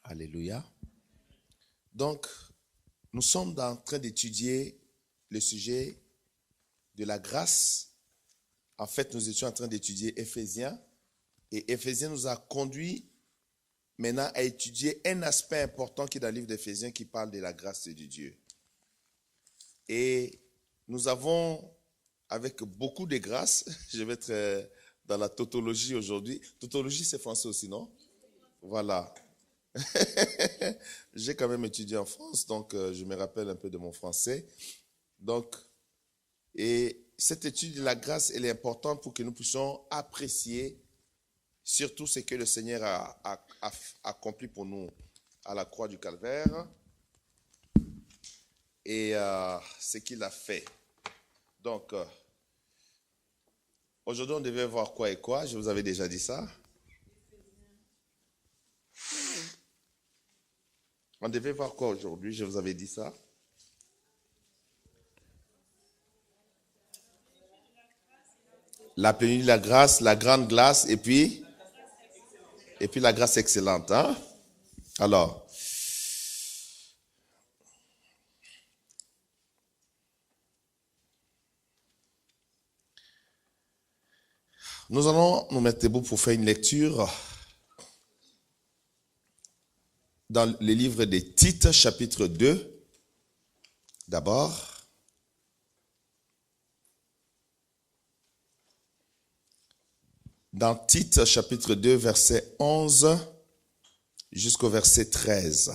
Alléluia. Donc, nous sommes en train d'étudier le sujet de la grâce. En fait, nous étions en train d'étudier Éphésiens. Et Éphésiens nous a conduit maintenant à étudier un aspect important qui est dans le livre d'Éphésiens qui parle de la grâce de Dieu. Et nous avons, avec beaucoup de grâce, je vais être dans la tautologie aujourd'hui. Tautologie, c'est français aussi, non? Voilà. J'ai quand même étudié en France, donc je me rappelle un peu de mon français. Donc, et cette étude de la grâce, elle est importante pour que nous puissions apprécier surtout ce que le Seigneur a accompli pour nous à la croix du Calvaire et ce qu'il a fait. Donc, aujourd'hui, on devait voir quoi et quoi. Je vous avais déjà dit ça. On devait voir quoi aujourd'hui? Je vous avais dit ça. La plénitude de la grâce, la grande grâce et puis la grâce excellente. Hein? Alors, nous allons nous mettre debout pour faire une lecture dans le livre des Tites, chapitre 2, d'abord. Dans Tites, chapitre 2, verset 11 jusqu'au verset 13.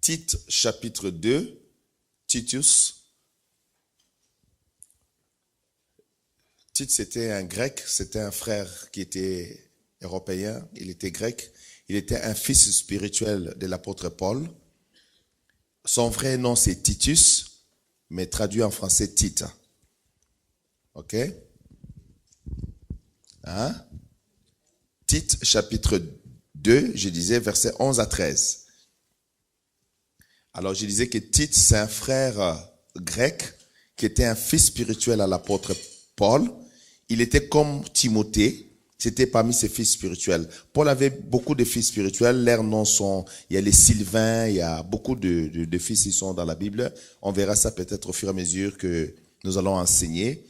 Tites, chapitre 2, Titus. Tite, c'était un grec, c'était un frère qui était européen, il était grec. Il était un fils spirituel de l'apôtre Paul. Son vrai nom, c'est Titus, mais traduit en français Tite. OK? Hein? Tite, chapitre 2, je disais, versets 11 à 13. Alors, je disais que Tite, c'est un frère grec qui était un fils spirituel à l'apôtre Paul. Il était comme Timothée. C'était parmi ses fils spirituels. Paul avait beaucoup de fils spirituels. Leurs noms sont, il y a les Sylvains, il y a beaucoup de fils qui sont dans la Bible. On verra ça peut-être au fur et à mesure que nous allons enseigner.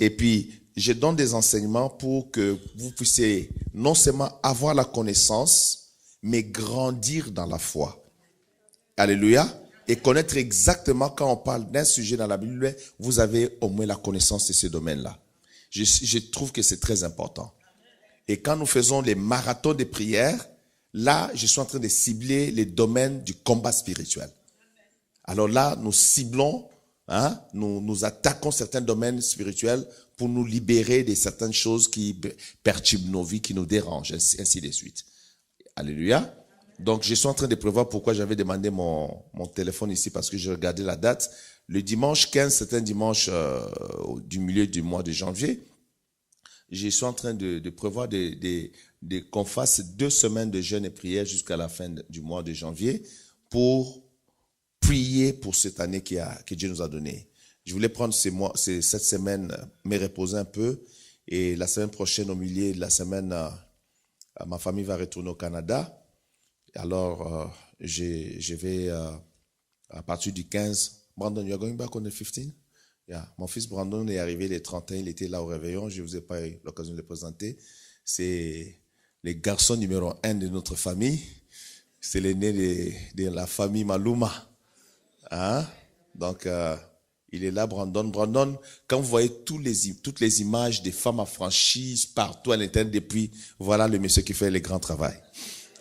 Et puis, je donne des enseignements pour que vous puissiez non seulement avoir la connaissance, mais grandir dans la foi. Alléluia. Et connaître exactement quand on parle d'un sujet dans la Bible, vous avez au moins la connaissance de ce domaine-là. Je trouve que c'est très important. Et quand nous faisons les marathons de prière, là, je suis en train de cibler les domaines du combat spirituel. Alors là, nous ciblons, nous attaquons certains domaines spirituels pour nous libérer de certaines choses qui perturbent nos vies, qui nous dérangent, ainsi de suite. Alléluia. Donc, je suis en train de prévoir pourquoi j'avais demandé mon téléphone ici, parce que je regardais la date. Le dimanche 15, c'est un dimanche du milieu du mois de janvier. Je suis en train de prévoir qu'on fasse 2 semaines de jeûne et prière jusqu'à la fin du mois de janvier pour prier pour cette année que Dieu nous a donnée. Je voulais prendre cette semaine, me reposer un peu, et la semaine prochaine, au milieu de la semaine, ma famille va retourner au Canada. Alors, je vais, à partir du 15, Brandon, you are going back on the 15th? Yeah. Mon fils Brandon est arrivé les 31, il était là au réveillon, je ne vous ai pas eu l'occasion de le présenter. C'est le garçon numéro 1 de notre famille. C'est l'aîné de la famille Maluma. Hein? Donc, il est là, Brandon. Brandon, quand vous voyez toutes les images des femmes affranchies partout à l'intérieur depuis, voilà le monsieur qui fait le grand travail.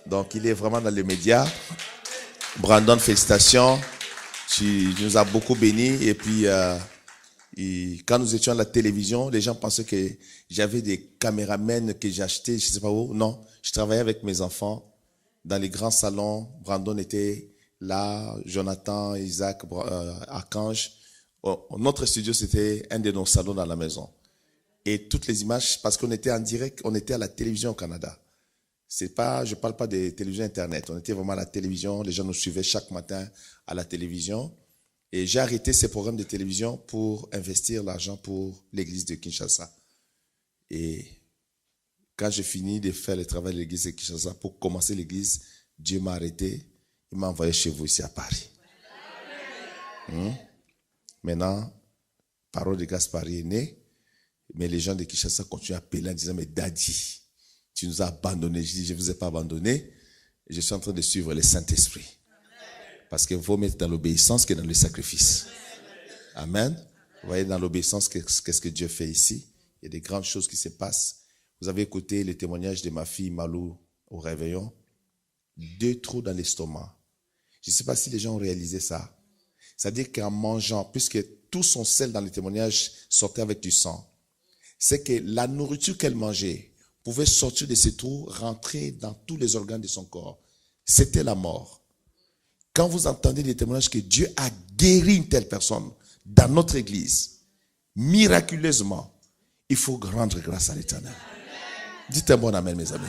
Donc, il est vraiment dans les médias. Brandon, félicitations. Tu nous as beaucoup bénis. Et puis, quand nous étions à la télévision, les gens pensaient que j'avais des caméramens que j'ai achetés, je ne sais pas où. Non, je travaillais avec mes enfants dans les grands salons. Brandon était là, Jonathan, Isaac, Archange. Notre studio, c'était un de nos salons dans la maison. Et toutes les images, parce qu'on était en direct, on était à la télévision au Canada. C'est pas, je parle pas des télévisions Internet. On était vraiment à la télévision. Les gens nous suivaient chaque matin à la télévision. Et j'ai arrêté ces programmes de télévision pour investir l'argent pour l'église de Kinshasa. Et quand j'ai fini de faire le travail de l'église de Kinshasa pour commencer l'église Dieu m'a arrêté, il m'a envoyé chez vous ici à Paris. Maintenant, Parole de grâce Paris est né, mais les gens de Kinshasa continuent à appeler en disant, mais Daddy, tu nous as abandonnés. Je dis, je ne vous ai pas abandonné. Je suis en train de suivre le Saint-Esprit. Parce qu'il faut mettre dans l'obéissance que dans le sacrifice. Amen. Vous voyez dans l'obéissance qu'est-ce que Dieu fait ici. Il y a des grandes choses qui se passent. Vous avez écouté le témoignage de ma fille Malou au réveillon. 2 trous dans l'estomac. Je ne sais pas si les gens ont réalisé ça. C'est-à-dire qu'en mangeant, puisque tout son sel dans le témoignage sortait avec du sang, c'est que la nourriture qu'elle mangeait pouvait sortir de ces trous, rentrer dans tous les organes de son corps. C'était la mort. Quand vous entendez des témoignages que Dieu a guéri une telle personne dans notre église, miraculeusement, il faut rendre grâce à l'Éternel. Dites un bon amen, mes amis.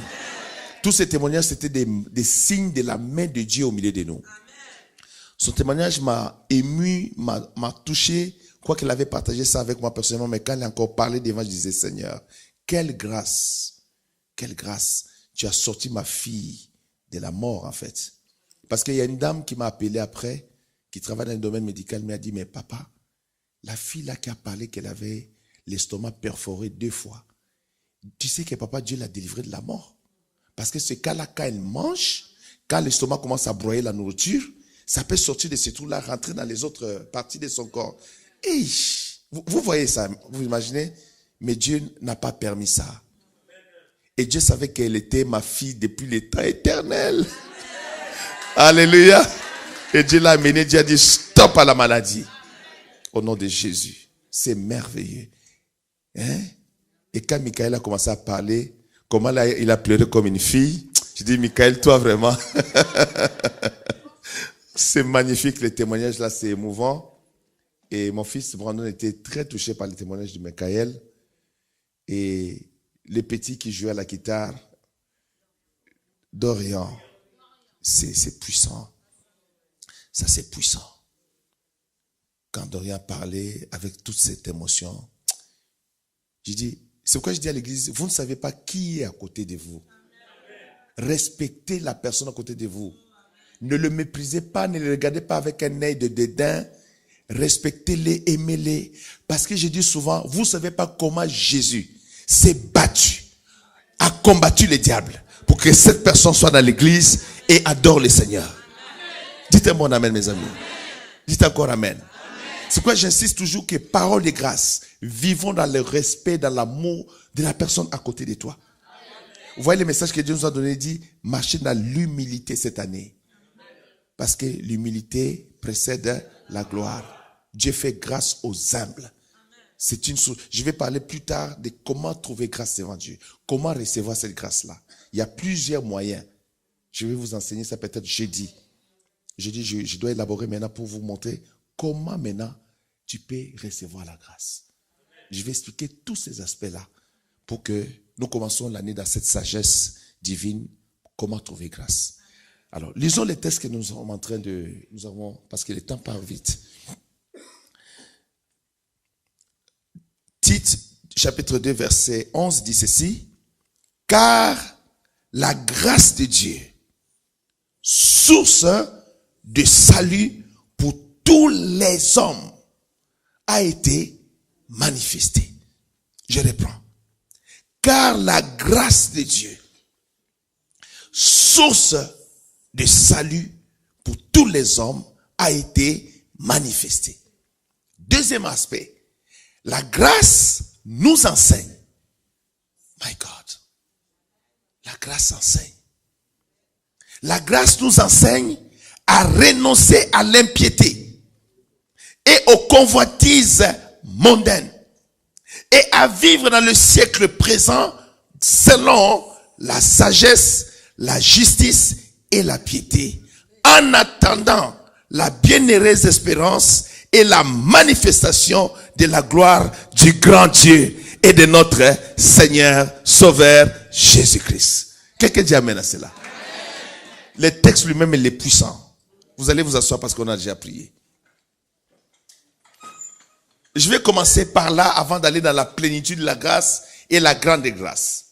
Tous ces témoignages, c'était des signes de la main de Dieu au milieu de nous. Son témoignage m'a ému, m'a touché, quoi qu'il avait partagé ça avec moi personnellement, mais quand il a encore parlé devant, je disais, Seigneur, quelle grâce, tu as sorti ma fille de la mort en fait. Parce qu'il y a une dame qui m'a appelé après, qui travaille dans le domaine médical, m'a dit, mais papa, la fille là qui a parlé qu'elle avait l'estomac perforé 2 fois, tu sais que papa, Dieu l'a délivrée de la mort. Parce que ce cas-là, quand elle mange, quand l'estomac commence à broyer la nourriture, ça peut sortir de ces trous-là, rentrer dans les autres parties de son corps. Et vous voyez ça, vous imaginez? Mais Dieu n'a pas permis ça. Et Dieu savait qu'elle était ma fille depuis les temps éternels. Alléluia. Et Dieu l'a amené, Dieu a dit stop à la maladie. Au nom de Jésus. C'est merveilleux. Hein? Et quand Michael a commencé à parler, comment là, il a pleuré comme une fille. Je dis, Michael, toi vraiment. C'est magnifique, les témoignages là, c'est émouvant. Et mon fils Brandon était très touché par les témoignages de Michael. Et les petits qui jouaient à la guitare, Dorian, c'est puissant. Ça, c'est puissant. Quand Dorian parlait avec toute cette émotion, je dis, c'est pourquoi je dis à l'église, vous ne savez pas qui est à côté de vous. Respectez la personne à côté de vous. Ne le méprisez pas, ne le regardez pas avec un œil de dédain. Respectez-les, aimez-les. Parce que je dis souvent, vous ne savez pas comment Jésus s'est battu, a combattu le diable pour que cette personne soit dans l'église et adore le Seigneur. Dites un bon amen, mes amis. Dites encore amen. C'est pourquoi j'insiste toujours que parole de grâce, vivons dans le respect, dans l'amour de la personne à côté de toi. Vous voyez le message que Dieu nous a donné, il dit, marchez dans l'humilité cette année. Parce que l'humilité précède la gloire. Dieu fait grâce aux humbles. C'est une chose. Je vais parler plus tard de comment trouver grâce devant Dieu. Comment recevoir cette grâce-là. Il y a plusieurs moyens. Je vais vous enseigner ça peut-être jeudi. Jeudi, je dois élaborer maintenant pour vous montrer comment maintenant tu peux recevoir la grâce. Je vais expliquer tous ces aspects-là pour que nous commençons l'année dans cette sagesse divine. Comment trouver grâce. Alors, lisons les textes que nous sommes en train nous avons, parce que le temps part vite. Tite, chapitre 2, verset 11, dit ceci. Car la grâce de Dieu, source de salut pour tous les hommes, a été manifestée. Je reprends. Car la grâce de Dieu, source de salut pour tous les hommes, a été manifestée. Deuxième aspect, la grâce nous enseigne. My God. La grâce enseigne. La grâce nous enseigne à renoncer à l'impiété et aux convoitises mondaines et à vivre dans le siècle présent selon la sagesse, la justice et la piété, en attendant la bienheureuse espérance et la manifestation de la gloire du grand Dieu et de notre Seigneur Sauveur Jésus-Christ. Quelqu'un dit amen à cela. Le texte lui-même il est puissant. Vous allez vous asseoir parce qu'on a déjà prié. Je vais commencer par là avant d'aller dans la plénitude de la grâce et la grande grâce.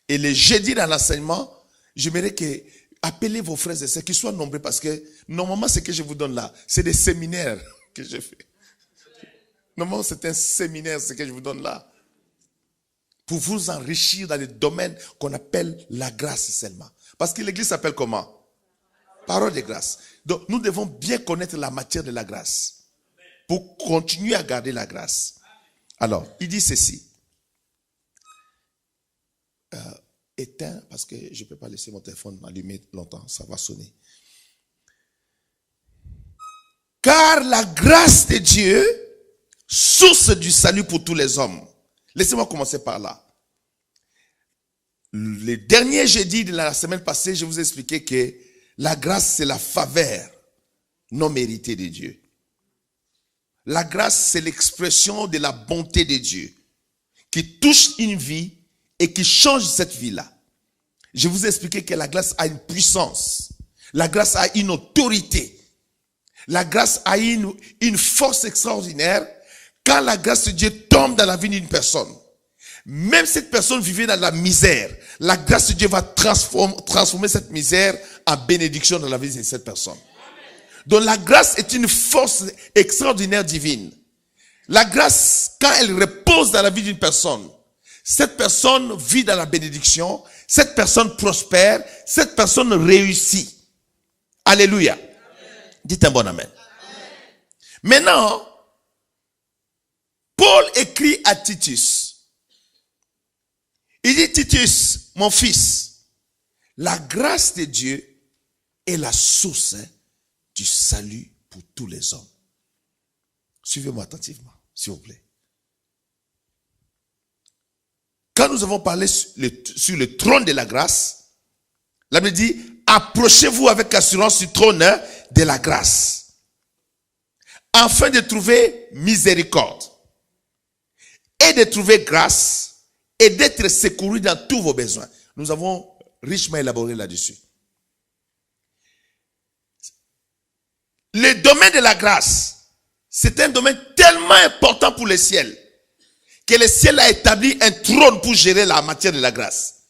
Et le jeudi dans l'enseignement, j'aimerais que appelez vos frères et sœurs, qu'ils soient nombreux, parce que normalement, ce que je vous donne là, c'est des séminaires que je fais. Normalement, c'est un séminaire, ce que je vous donne là. Pour vous enrichir dans les domaines qu'on appelle la grâce seulement. Parce que l'église s'appelle comment? Parole de grâce. Donc, nous devons bien connaître la matière de la grâce. Pour continuer à garder la grâce. Alors, il dit ceci. Éteins, parce que je ne peux pas laisser mon téléphone m'allumer longtemps, ça va sonner. Car la grâce de Dieu, source du salut pour tous les hommes. Laissez-moi commencer par là. Le dernier jeudi de la semaine passée, je vous ai expliqué que la grâce, c'est la faveur non méritée de Dieu. La grâce, c'est l'expression de la bonté de Dieu qui touche une vie et qui change cette vie-là. Je vous ai expliqué que la grâce a une puissance. La grâce a une autorité. La grâce a une force extraordinaire. Quand la grâce de Dieu tombe dans la vie d'une personne, même cette personne vivait dans la misère, la grâce de Dieu va transformer cette misère en bénédiction dans la vie de cette personne. Donc la grâce est une force extraordinaire divine. La grâce, quand elle repose dans la vie d'une personne, cette personne vit dans la bénédiction, cette personne prospère, cette personne réussit. Alléluia. Amen. Dites un bon amen. Amen. Maintenant, Paul écrit à Titus. Il dit, Titus, mon fils, la grâce de Dieu est la source du salut pour tous les hommes. Suivez-moi attentivement, s'il vous plaît. Quand nous avons parlé sur le trône de la grâce, la Bible dit, approchez-vous avec assurance du trône de la grâce, afin de trouver miséricorde, et de trouver grâce, et d'être secouru dans tous vos besoins. Nous avons richement élaboré là-dessus. Le domaine de la grâce, c'est un domaine tellement important pour le ciel, que le ciel a établi un trône pour gérer la matière de la grâce.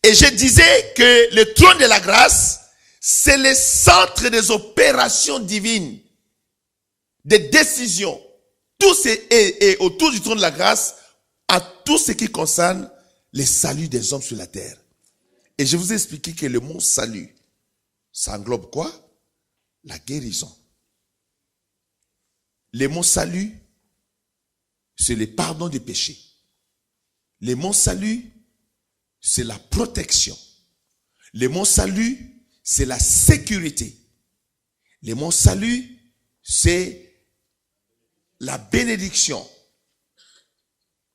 Et je disais que le trône de la grâce, c'est le centre des opérations divines, des décisions. Tout est autour du trône de la grâce, à tout ce qui concerne le salut des hommes sur la terre. Et je vous ai expliqué que le mot salut, ça englobe quoi? La guérison. Le mot salut, c'est le pardon des péchés. Le mot salut, c'est la protection. Le mot salut, c'est la sécurité. Le mot salut, c'est la bénédiction.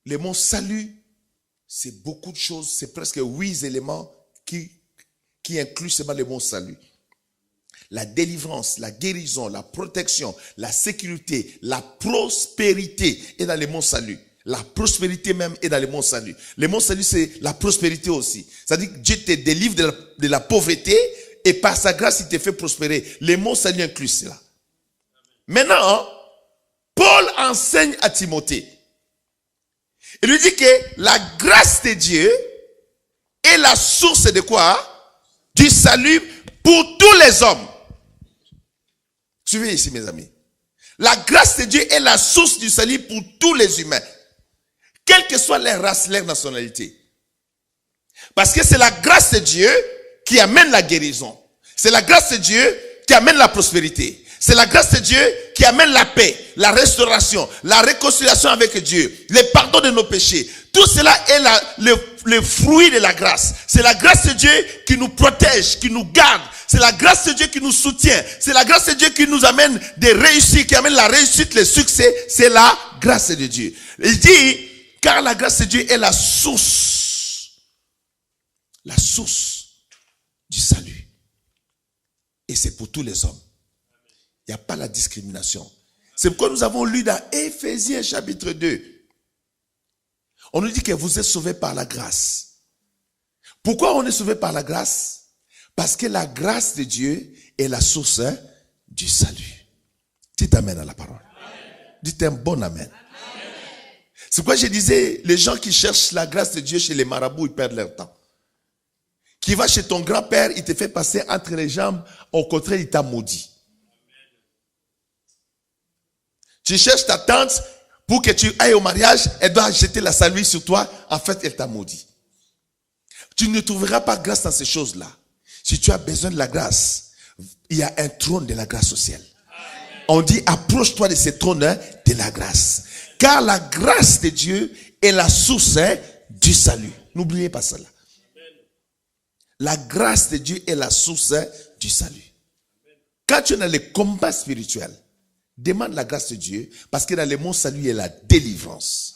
Le mot salut, c'est beaucoup de choses, c'est presque 8 éléments qui incluent seulement le mot salut. La délivrance, la guérison, la protection, la sécurité, la prospérité est dans le mot salut. La prospérité même est dans le mot salut. Le mot salut, c'est la prospérité aussi. C'est-à-dire que Dieu te délivre de la pauvreté et par sa grâce, il te fait prospérer. Le mot salut inclut cela. Maintenant, Paul enseigne à Timothée. Il lui dit que la grâce de Dieu est la source de quoi? Du salut pour tous les hommes. Suivez ici, mes amis. La grâce de Dieu est la source du salut pour tous les humains. Quelle que soit leur race, leur nationalité. Parce que c'est la grâce de Dieu qui amène la guérison. C'est la grâce de Dieu qui amène la prospérité. C'est la grâce de Dieu qui amène la paix, la restauration, la réconciliation avec Dieu, le pardon de nos péchés. Tout cela est le fruit de la grâce. C'est la grâce de Dieu qui nous protège, qui nous garde. C'est la grâce de Dieu qui nous soutient. C'est la grâce de Dieu qui nous amène des réussites, qui amène la réussite, le succès. C'est la grâce de Dieu. Il dit, car la grâce de Dieu est la source du salut. Et c'est pour tous les hommes. Il n'y a pas la discrimination. C'est pourquoi nous avons lu dans Éphésiens chapitre 2. On nous dit que vous êtes sauvés par la grâce. Pourquoi on est sauvé par la grâce? Parce que la grâce de Dieu est la source du salut. Dites amen à la parole. Amen. Dites un bon amen. Amen. C'est pourquoi je disais, les gens qui cherchent la grâce de Dieu chez les marabouts, ils perdent leur temps. qui va chez ton grand-père, il te fait passer entre les jambes, au contraire, il t'a maudit. Tu cherches ta tante pour que tu ailles au mariage, elle doit jeter la salut sur toi, en fait, elle t'a maudit. Tu ne trouveras pas grâce dans ces choses-là. Si tu as besoin de la grâce, il y a un trône de la grâce au ciel. On dit, approche-toi de ce trône de la grâce. Car la grâce de Dieu est la source du salut. N'oubliez pas cela. La grâce de Dieu est la source du salut. Quand tu es dans les combats spirituels, demande la grâce de Dieu, parce que dans le mot salut, il y a la délivrance.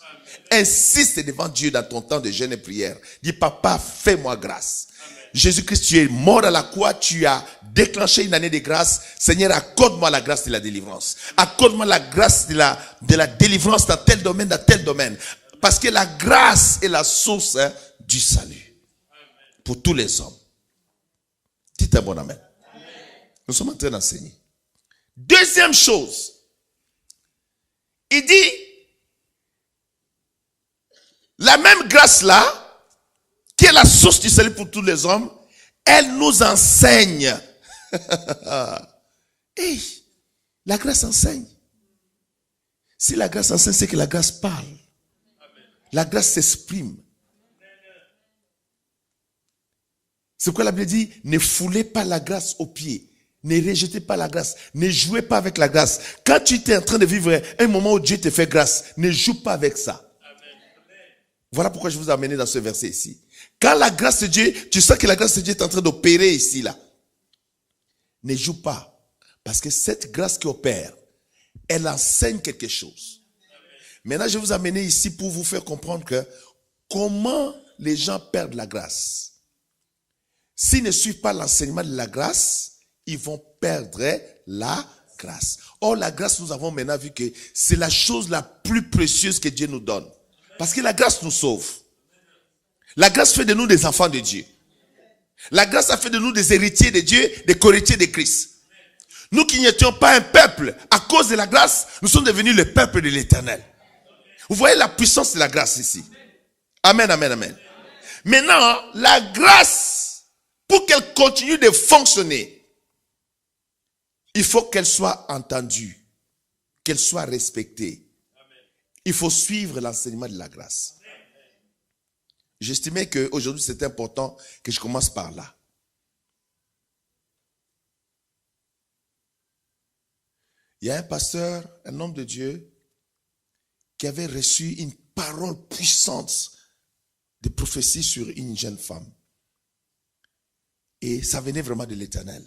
Insiste devant Dieu dans ton temps de jeûne et prière. Dis, papa, fais-moi grâce. Jésus-Christ, tu es mort à la croix, tu as déclenché une année de grâce. Seigneur, accorde-moi la grâce de la délivrance. Accorde-moi la grâce de la délivrance dans tel domaine, dans tel domaine. Parce que la grâce est la source du salut. Pour tous les hommes. Dites un bon amen. Nous sommes en train d'enseigner. Deuxième chose. Il dit, la même grâce là, qui est la source du salut pour tous les hommes, elle nous enseigne. Hey, la grâce enseigne. Si la grâce enseigne, c'est que la grâce parle. La grâce s'exprime. C'est pourquoi la Bible dit, ne foulez pas la grâce aux pieds. Ne rejetez pas la grâce. Ne jouez pas avec la grâce. Quand tu es en train de vivre un moment où Dieu te fait grâce, ne joue pas avec ça. Voilà pourquoi je vous ai amené dans ce verset ici. Quand la grâce de Dieu, tu sens que la grâce de Dieu est en train d'opérer ici, là. Ne joue pas. Parce que cette grâce qui opère, elle enseigne quelque chose. Maintenant, je vais vous amener ici pour vous faire comprendre que comment les gens perdent la grâce. S'ils ne suivent pas l'enseignement de la grâce, ils vont perdre la grâce. Or, la grâce, nous avons maintenant vu que c'est la chose la plus précieuse que Dieu nous donne. Parce que la grâce nous sauve. La grâce fait de nous des enfants de Dieu. La grâce a fait de nous des héritiers de Dieu, des co-héritiers de Christ. Nous qui n'étions pas un peuple, à cause de la grâce, nous sommes devenus le peuple de l'Éternel. Vous voyez la puissance de la grâce ici. Amen, amen, amen. Maintenant, la grâce, pour qu'elle continue de fonctionner, il faut qu'elle soit entendue, qu'elle soit respectée. Il faut suivre l'enseignement de la grâce. J'estimais qu'aujourd'hui, c'est important que je commence par là. Il y a un pasteur, un homme de Dieu, qui avait reçu une parole puissante de prophétie sur une jeune femme. Et ça venait vraiment de l'Éternel.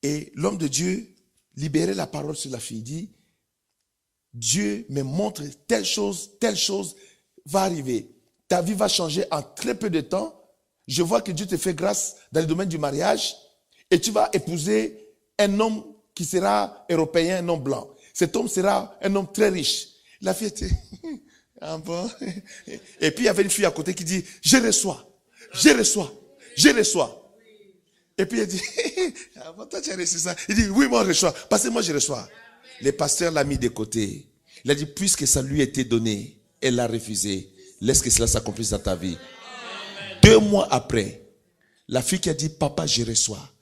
Et l'homme de Dieu libérait la parole sur la fille. Il dit, Dieu me montre telle chose va arriver. Ta vie va changer en très peu de temps. Je vois que Dieu te fait grâce dans le domaine du mariage. Et tu vas épouser un homme qui sera européen, un homme blanc. Cet homme sera un homme très riche. La fille était... Ah bon? Et puis il y avait une fille à côté qui dit, je reçois. Et puis elle dit, ah bon, toi tu as reçu ça. Il dit, oui, moi je reçois. Parce que moi je reçois. Le pasteur l'a mis de côté. Il a dit, puisque ça lui a été donné, elle l'a refusé. Laisse que cela s'accomplisse dans ta vie. 2 mois après, la fille qui a dit, papa, je reçois.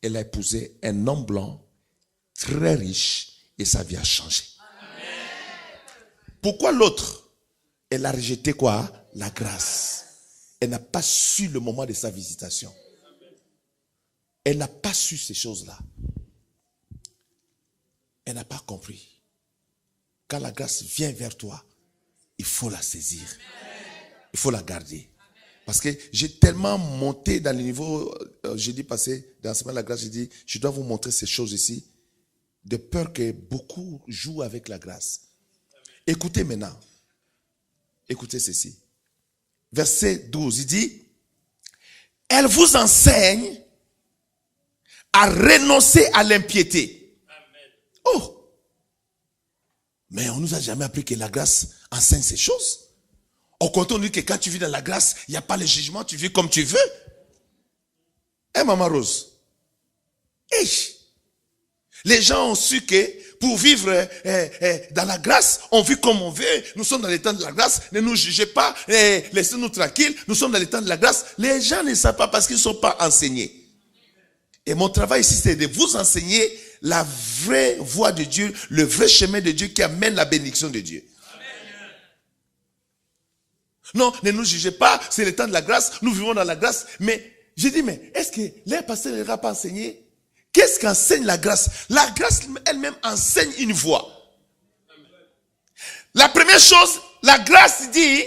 Elle a épousé un homme blanc, très riche, et sa vie a changé. Pourquoi l'autre? Elle a rejeté quoi? La grâce. Elle n'a pas su le moment de sa visitation. Elle n'a pas su ces choses-là. Elle n'a pas compris. Quand la grâce vient vers toi, il faut la saisir. Il faut la garder. Parce que j'ai tellement monté dans le niveau, jeudi passé, dans la semaine de la grâce, j'ai dit, je dois vous montrer ces choses ici, de peur que beaucoup jouent avec la grâce. Écoutez maintenant. Écoutez ceci. Verset 12, il dit, elle vous enseigne à renoncer à l'impiété. Oh! Mais on ne nous a jamais appris que la grâce enseigne ces choses. Au contraire, on dit que quand tu vis dans la grâce, il n'y a pas le jugement, tu vis comme tu veux. Maman Rose? Hey. Les gens ont su que pour vivre dans la grâce. On vit comme on veut. Nous sommes dans les temps de la grâce. Ne nous jugez pas. Laissez-nous tranquilles. Nous sommes dans les temps de la grâce. Les gens ne savent pas parce qu'ils ne sont pas enseignés. Et mon travail ici, c'est de vous enseigner la vraie voie de Dieu, le vrai chemin de Dieu qui amène la bénédiction de Dieu. Amen. Non, ne nous jugez pas. C'est le temps de la grâce. Nous vivons dans la grâce. Mais j'ai dit, mais est-ce que les pasteurs ne l'ont pas enseigné? Qu'est-ce qu'enseigne la grâce? La grâce elle-même enseigne une voie. La première chose, la grâce dit,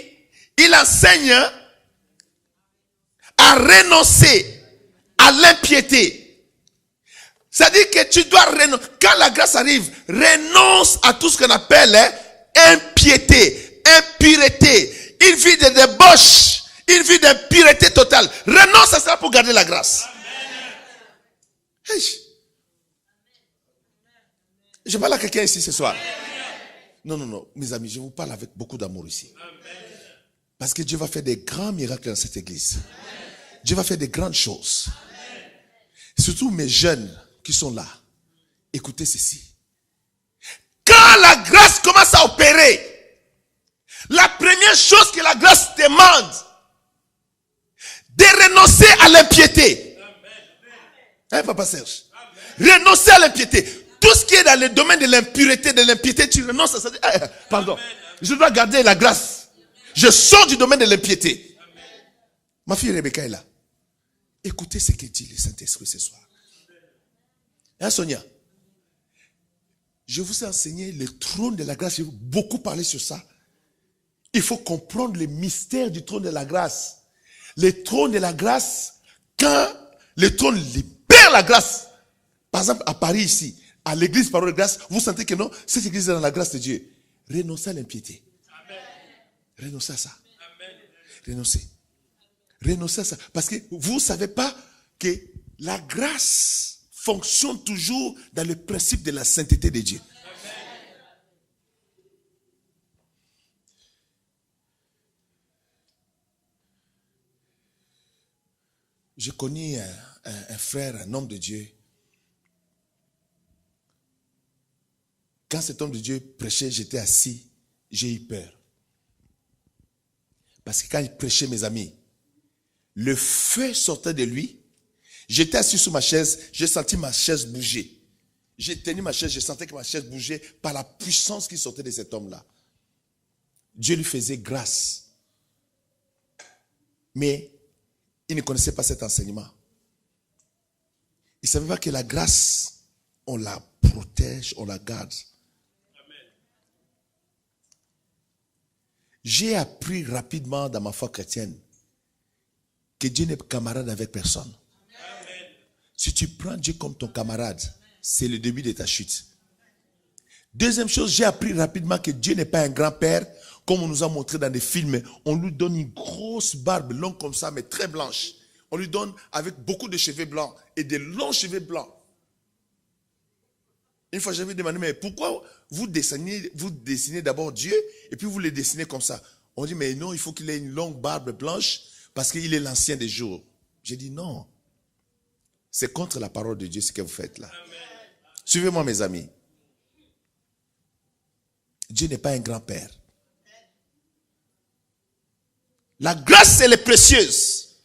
il enseigne à renoncer à l'impiété. C'est-à-dire que tu dois renoncer. Quand la grâce arrive, renonce à tout ce qu'on appelle impiété, impureté, une vie de débauche, une vie d'impureté totale. Renonce à ça pour garder la grâce. Hey. Je parle à quelqu'un ici ce soir. Non, mes amis, je vous parle avec beaucoup d'amour ici. Parce que Dieu va faire des grands miracles dans cette église. Dieu va faire des grandes choses. Surtout mes jeunes qui sont là. Écoutez ceci. Quand la grâce commence à opérer, la première chose que la grâce demande, de renoncer à l'impiété. Hein, Papa Serge? Renoncer à l'impiété. Tout ce qui est dans le domaine de l'impiété, tu renonces à ça. Pardon. Je dois garder la grâce. Je sors du domaine de l'impiété. Ma fille Rebecca est là. Écoutez ce que dit le Saint-Esprit ce soir. Hein, Sonia? Je vous ai enseigné le trône de la grâce. J'ai beaucoup parlé sur ça. Il faut comprendre le mystère du trône de la grâce. Le trône de la grâce, quand le trône libère la grâce, par exemple à Paris ici, à l'église Parole de Grâce, vous sentez que non, cette église est dans la grâce de Dieu. Renoncez à l'impiété. Renoncez à ça. Renoncez. Renoncez à ça. Parce que vous ne savez pas que la grâce fonctionne toujours dans le principe de la sainteté de Dieu. Je connais un frère, un homme de Dieu. Quand cet homme de Dieu prêchait, j'étais assis, j'ai eu peur. Parce que quand il prêchait, mes amis, le feu sortait de lui. J'étais assis sur ma chaise, j'ai senti ma chaise bouger. J'ai tenu ma chaise, je sentais que ma chaise bougeait par la puissance qui sortait de cet homme-là. Dieu lui faisait grâce. Mais il ne connaissait pas cet enseignement. Il ne savait pas que la grâce, on la protège, on la garde. J'ai appris rapidement dans ma foi chrétienne que Dieu n'est camarade avec personne. Amen. Si tu prends Dieu comme ton camarade, c'est le début de ta chute. Deuxième chose, j'ai appris rapidement que Dieu n'est pas un grand-père, comme on nous a montré dans des films. On lui donne une grosse barbe longue comme ça, mais très blanche. On lui donne avec beaucoup de cheveux blancs et de longs cheveux blancs. Une fois, j'avais demandé, mais pourquoi vous dessinez d'abord Dieu et puis vous le dessinez comme ça? On dit, mais non, il faut qu'il ait une longue barbe blanche parce qu'il est l'ancien des jours. J'ai dit, non. C'est contre la parole de Dieu ce que vous faites là. Amen. Suivez-moi, mes amis. Dieu n'est pas un grand-père. La grâce, elle est précieuse.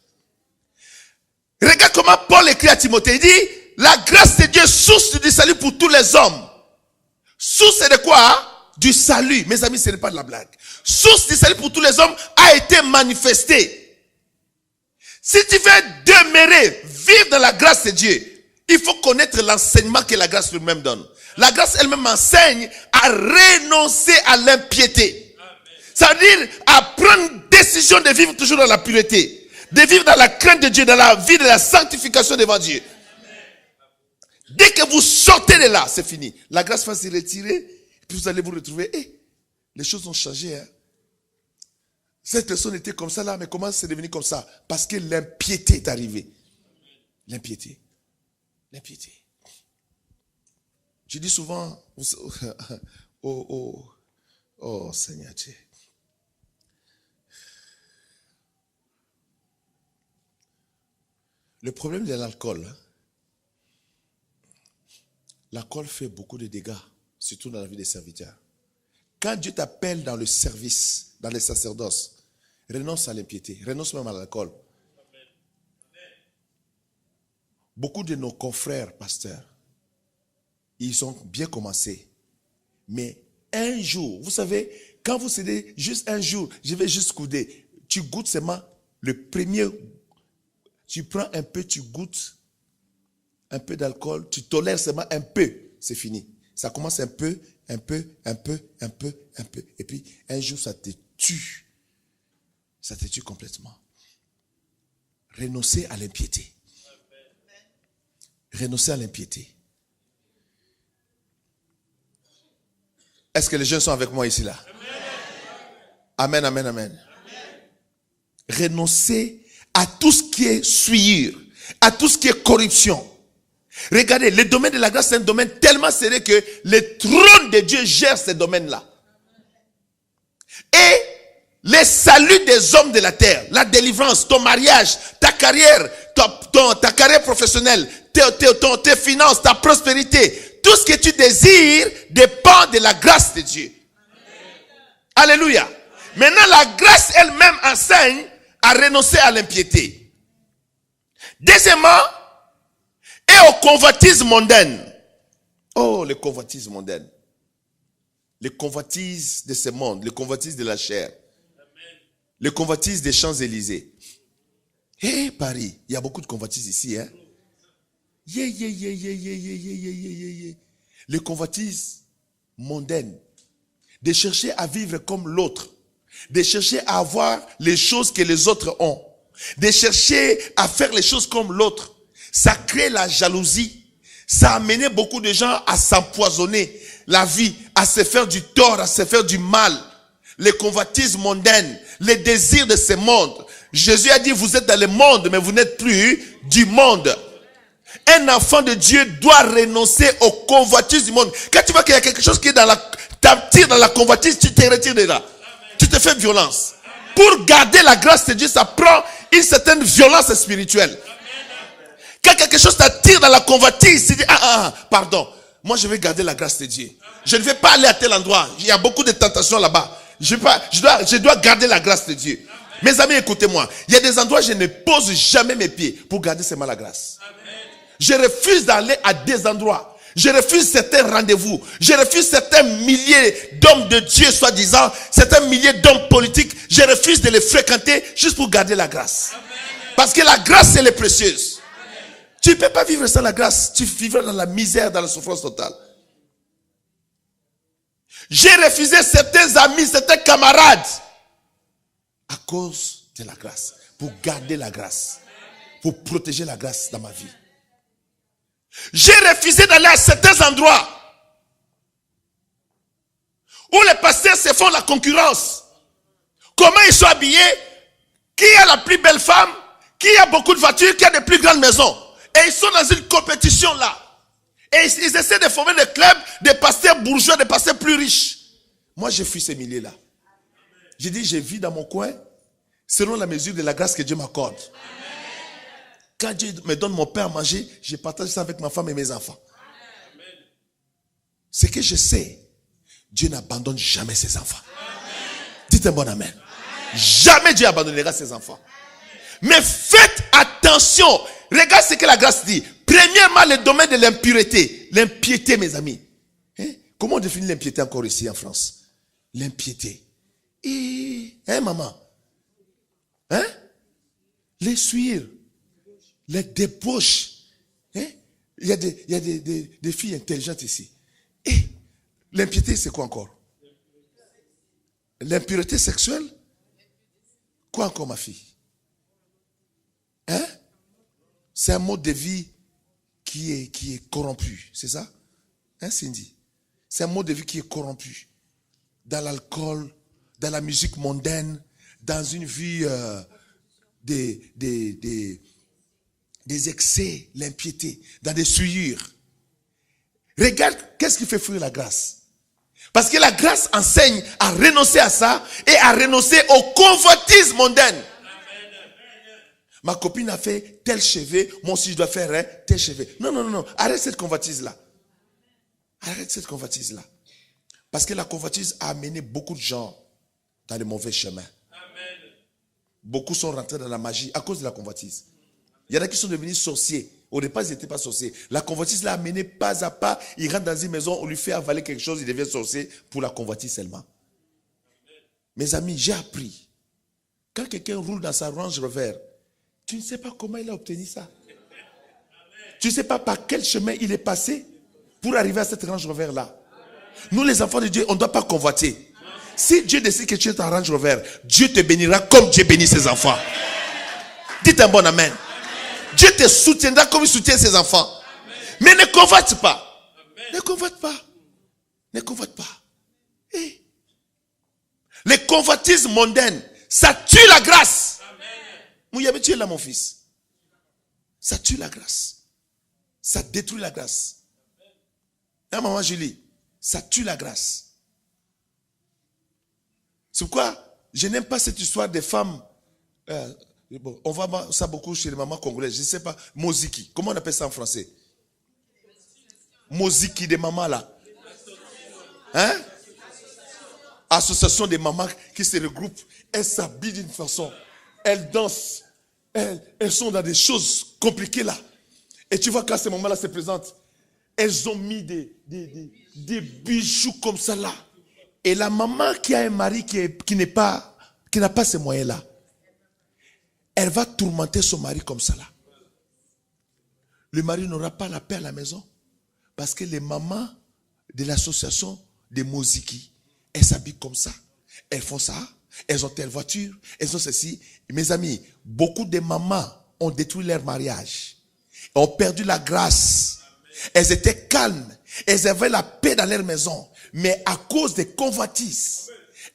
Regarde comment Paul écrit à Timothée. Il dit, la grâce de Dieu, source du salut pour tous les hommes. Source de quoi? Du salut. Mes amis, ce n'est pas de la blague. Source du salut pour tous les hommes a été manifestée. Si tu veux demeurer, vivre dans la grâce de Dieu, il faut connaître l'enseignement que la grâce lui-même donne. La grâce elle-même enseigne à renoncer à l'impiété. Ça veut dire à prendre une décision de vivre toujours dans la pureté. De vivre dans la crainte de Dieu, dans la vie de la sanctification devant Dieu. Dès que vous sortez de là, c'est fini. La grâce va se retirer, puis vous allez vous retrouver. Les choses ont changé. Hein? Cette personne était comme ça là, mais comment c'est devenu comme ça? Parce que l'impiété est arrivée. L'impiété. L'impiété. Je dis souvent, oh Seigneur Dieu. Le problème de l'alcool, hein? L'alcool fait beaucoup de dégâts surtout dans la vie des serviteurs. Quand Dieu t'appelle dans le service, dans les sacerdoces, renonce à l'impiété, renonce même à l'alcool. Beaucoup de nos confrères pasteurs, ils ont bien commencé. Mais un jour, vous savez, quand vous cédez juste un jour, je vais juste couder, tu goûtes seulement le premier, tu prends un peu, tu goûtes un peu d'alcool, tu tolères seulement un peu, c'est fini. Ça commence un peu. Et puis, un jour, ça te tue. Ça te tue complètement. Renoncer à l'impiété. Renoncer à l'impiété. Est-ce que les jeunes sont avec moi ici, là? Amen, amen, amen. Renoncer à tout ce qui est souillure, à tout ce qui est corruption. Regardez, le domaine de la grâce, c'est un domaine tellement serré que le trône de Dieu gère ces domaines-là. Et les saluts des hommes de la terre, la délivrance, ton mariage, ta carrière, ta carrière professionnelle, tes finances, ta prospérité, tout ce que tu désires dépend de la grâce de Dieu. Alléluia. Maintenant, la grâce elle-même enseigne à renoncer à l'impiété. Deuxièmement, et au convoitise mondaine. Oh, les convoitises mondaines. Les convoitises de ce monde, les convoitises de la chair. Les convoitises des Champs-Élysées. Hé, Paris, il y a beaucoup de convoitises ici, hein. Les convoitises mondaines. De chercher à vivre comme l'autre. De chercher à avoir les choses que les autres ont. De chercher à faire les choses comme l'autre. Ça crée la jalousie. Ça a amené beaucoup de gens à s'empoisonner la vie, à se faire du tort, à se faire du mal. Les convoitises mondaines, les désirs de ce monde. Jésus a dit, vous êtes dans le monde, mais vous n'êtes plus du monde. Un enfant de Dieu doit renoncer aux convoitises du monde. Quand tu vois qu'il y a quelque chose qui est t'attire dans la convoitise, tu te retires de là. Tu te fais violence. Pour garder la grâce de Dieu, ça prend une certaine violence spirituelle. Quand quelque chose t'attire dans la convoitise, tu dis, pardon, moi je vais garder la grâce de Dieu. Je ne vais pas aller à tel endroit. Il y a beaucoup de tentations là-bas. Je dois garder la grâce de Dieu. Mes amis, écoutez-moi. Il y a des endroits où je ne pose jamais mes pieds pour garder seulement la grâce. Je refuse d'aller à des endroits. Je refuse certains rendez-vous. Je refuse certains milliers d'hommes de Dieu, soi-disant, certains milliers d'hommes politiques. Je refuse de les fréquenter juste pour garder la grâce. Parce que la grâce, elle est précieuse. Tu ne peux pas vivre sans la grâce. Tu vivras dans la misère, dans la souffrance totale. J'ai refusé certains amis, certains camarades à cause de la grâce. Pour garder la grâce. Pour protéger la grâce dans ma vie. J'ai refusé d'aller à certains endroits où les pasteurs se font la concurrence. Comment ils sont habillés? Qui a la plus belle femme? Qui a beaucoup de voitures? Qui a de plus grandes maisons? Et ils sont dans une compétition là. Et ils essaient de former des clubs de pasteurs bourgeois, de pasteurs plus riches. Moi, je fuis ces milliers-là. J'ai dit, je vis dans mon coin selon la mesure de la grâce que Dieu m'accorde. Quand Dieu me donne mon pain à manger, je partage ça avec ma femme et mes enfants. Ce que je sais, Dieu n'abandonne jamais ses enfants. Dites un bon amen. Jamais Dieu abandonnera ses enfants. Mais faites attention. Regarde ce que la grâce dit. Premièrement, le domaine de l'impureté. L'impiété, mes amis. Comment on définit l'impiété encore ici en France? L'impiété. Maman? Les souillures. Les débauches. Il y a des filles intelligentes ici. Et l'impiété, c'est quoi encore? L'impureté sexuelle? Quoi encore, ma fille? C'est un mode de vie qui est corrompu. C'est ça? Cindy? C'est un mode de vie qui est corrompu. Dans l'alcool, dans la musique mondaine, dans une vie des excès, l'impiété, dans des souillures. Regarde, qu'est-ce qui fait fuir la grâce? Parce que la grâce enseigne à renoncer à ça et à renoncer aux convoitises mondaines. Ma copine a fait tel cheveu, moi aussi je dois faire tel cheveu. Non. Arrête cette convoitise-là. Arrête cette convoitise-là. Parce que la convoitise a amené beaucoup de gens dans le mauvais chemin. Beaucoup sont rentrés dans la magie à cause de la convoitise. Il y en a qui sont devenus sorciers. Au départ, ils n'étaient pas sorciers. La convoitise l'a amené pas à pas. Il rentre dans une maison, on lui fait avaler quelque chose, il devient sorcier pour la convoitise seulement. Mes amis, j'ai appris. Quand quelqu'un roule dans sa Range Rover, tu ne sais pas comment il a obtenu ça. Tu ne sais pas par quel chemin il est passé pour arriver à cette Range Rover là. Nous les enfants de Dieu, on ne doit pas convoiter. Si Dieu décide que tu es en Range Rover, Dieu te bénira comme Dieu bénit ses enfants. Dites un bon amen. Dieu te soutiendra comme il soutient ses enfants. Mais ne convoite pas. Ne convoite pas. Ne convoite pas. Et les convoitises mondaines, ça tue la grâce. Mouyabe, tu es là, mon fils. Ça tue la grâce. Ça détruit la grâce. Hein, maman Julie, ça tue la grâce. C'est pourquoi je n'aime pas cette histoire des femmes. Bon, on voit ça beaucoup chez les mamans congolaises. Je ne sais pas. Moziki. Comment on appelle ça en français? Moziki des mamans là. Hein? Association des mamans qui se regroupent. Elles s'habillent d'une façon. Elles dansent. Elles sont dans des choses compliquées là. Et tu vois quand ces mamans là se présentent, elles ont mis des bijoux comme ça là. Et la maman qui a un mari qui n'a pas ces moyens là, elle va tourmenter son mari comme ça là. Le mari n'aura pas la paix à la maison. Parce que les mamans de l'association des Moziki, elles s'habillent comme ça. Elles font ça. Elles ont telle voiture. Elles ont ceci. Mes amis, beaucoup de mamans ont détruit leur mariage. Ont perdu la grâce. Elles étaient calmes. Elles avaient la paix dans leur maison. Mais à cause des convoitises,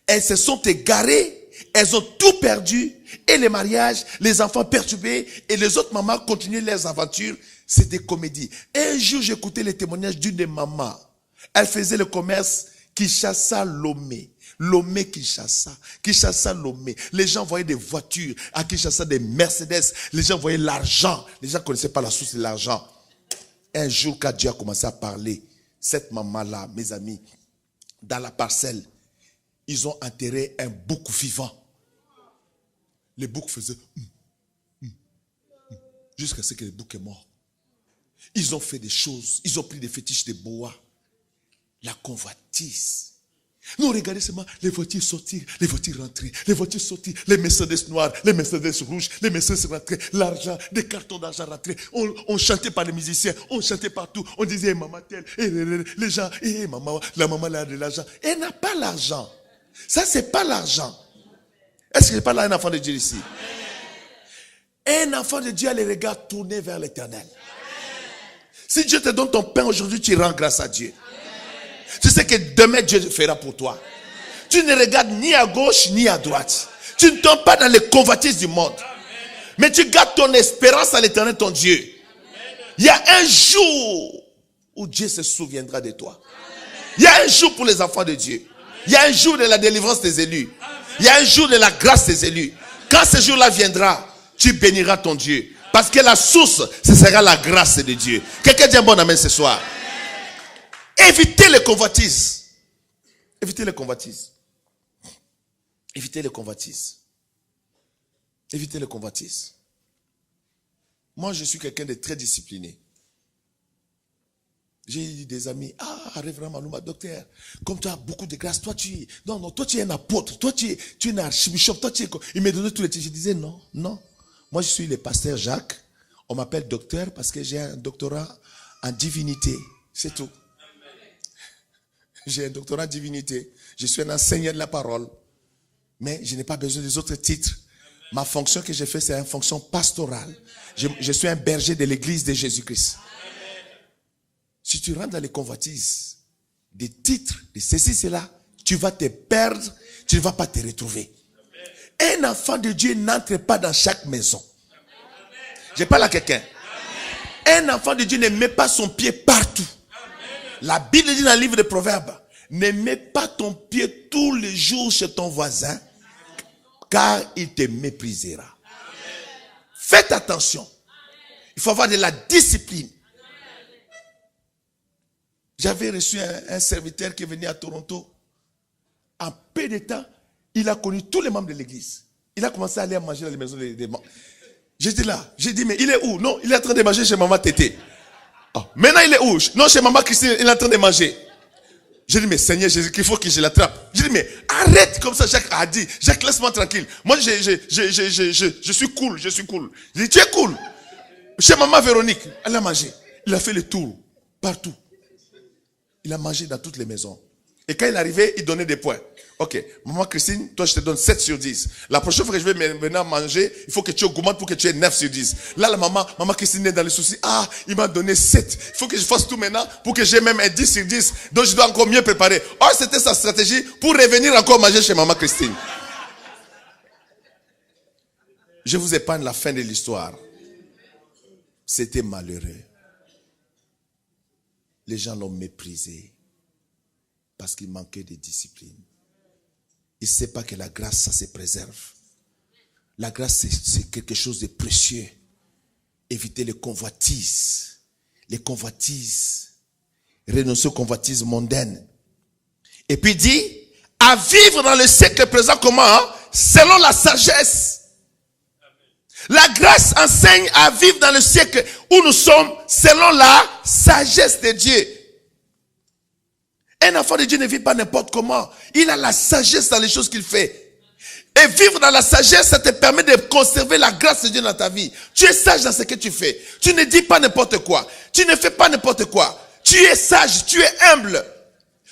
elles se sont égarées. Elles ont tout perdu. Et les mariages, les enfants perturbés. Et les autres mamans continuaient leurs aventures. C'est des comédies. Un jour, j'écoutais les témoignages d'une des mamans. Elle faisait le commerce Kinshasa Lomé. Lomé Kinshasa. Kinshasa Lomé. Les gens voyaient des voitures. À Kinshasa, des Mercedes. Les gens voyaient l'argent. Les gens ne connaissaient pas la source de l'argent. Un jour, quand Dieu a commencé à parler, cette maman-là, mes amis, dans la parcelle, ils ont enterré un bouc vivant. Le bouc faisait jusqu'à ce que le bouc est mort. Ils ont fait des choses. Ils ont pris des fétiches de bois. La convoitise. Nous, regardez seulement les voitures sortir, les voitures rentrer, les voitures sortir, les Mercedes noirs, les Mercedes rouges, les Mercedes rentrer, l'argent, des cartons d'argent rentrer. On chantait par les musiciens, on chantait partout. On disait, hey, maman telle, les gens, hey, maman, la maman là a de l'argent. Elle n'a pas l'argent. Ça, c'est pas l'argent. Est-ce que je parle à un enfant de Dieu ici? Un enfant de Dieu a les regards tournés vers l'éternel. Si Dieu te donne ton pain aujourd'hui, tu rends grâce à Dieu. Tu sais que demain, Dieu fera pour toi. Tu ne regardes ni à gauche ni à droite. Tu ne tombes pas dans les convoitises du monde. Mais tu gardes ton espérance à l'éternel, ton Dieu. Il y a un jour où Dieu se souviendra de toi. Il y a un jour pour les enfants de Dieu. Il y a un jour de la délivrance des élus. Il y a un jour de la grâce des élus. Quand ce jour-là viendra, tu béniras ton Dieu. Parce que la source, ce sera la grâce de Dieu. Quelqu'un dit un bon amen ce soir. Évitez les convoitises. Évitez les convoitises. Évitez les convoitises. Évitez les convoitises. Moi, je suis quelqu'un de très discipliné. J'ai eu des amis, Révérend Malouma, docteur, comme tu as beaucoup de grâce, toi tu es un apôtre, toi tu es un archibishop, toi tu es... Il me donnait tous les titres. Je disais non. Moi je suis le pasteur Jacques. On m'appelle docteur parce que j'ai un doctorat en divinité. C'est tout. J'ai un doctorat en divinité. Je suis un enseignant de la parole. Mais je n'ai pas besoin des autres titres. Ma fonction que j'ai fait, c'est une fonction pastorale. Je suis un berger de l'église de Jésus-Christ. Si tu rentres dans les convoitises, des titres, de ceci, cela, tu vas te perdre, tu ne vas pas te retrouver. Un enfant de Dieu n'entre pas dans chaque maison. Je parle à quelqu'un. Un enfant de Dieu ne met pas son pied partout. La Bible dit dans le livre de Proverbes, ne mets pas ton pied tous les jours chez ton voisin, car il te méprisera. Faites attention. Il faut avoir de la discipline. J'avais reçu un serviteur qui est venu à Toronto. En peu de temps, il a connu tous les membres de l'église. Il a commencé à aller manger dans les maisons des membres. J'étais là. J'ai dit, mais il est où? Non, il est en train de manger chez maman Tété. Oh, maintenant, il est où? Non, chez maman Christine, il est en train de manger. J'ai dit, mais Seigneur Jésus, qu'il faut que je l'attrape. J'ai dit, mais arrête comme ça, Jacques a dit. Jacques, laisse-moi tranquille. Moi, je suis cool, je suis cool. J'ai dit, tu es cool. Chez maman Véronique, elle a mangé. Il a fait le tour, partout. Il a mangé dans toutes les maisons. Et quand il arrivait, il donnait des points. Ok, maman Christine, toi je te donne 7 sur 10. La prochaine fois que je vais maintenant manger, il faut que tu augmentes pour que tu aies 9 sur 10. Là, la maman Christine est dans les soucis. Ah, il m'a donné 7. Il faut que je fasse tout maintenant pour que j'ai même un 10 sur 10. Donc je dois encore mieux préparer. Or, c'était sa stratégie pour revenir encore manger chez maman Christine. Je vous épargne la fin de l'histoire. C'était malheureux. Les gens l'ont méprisé parce qu'il manquait de discipline. Il ne sait pas que la grâce, ça se préserve. La grâce, c'est quelque chose de précieux. Éviter les convoitises. Les convoitises. Renoncer aux convoitises mondaines. Et puis il dit, à vivre dans le siècle présent comment? Selon la sagesse. La grâce enseigne à vivre dans le siècle où nous sommes selon la sagesse de Dieu. Un enfant de Dieu ne vit pas n'importe comment. Il a la sagesse dans les choses qu'il fait. Et vivre dans la sagesse, ça te permet de conserver la grâce de Dieu dans ta vie. Tu es sage dans ce que tu fais. Tu ne dis pas n'importe quoi. Tu ne fais pas n'importe quoi. Tu es sage, tu es humble.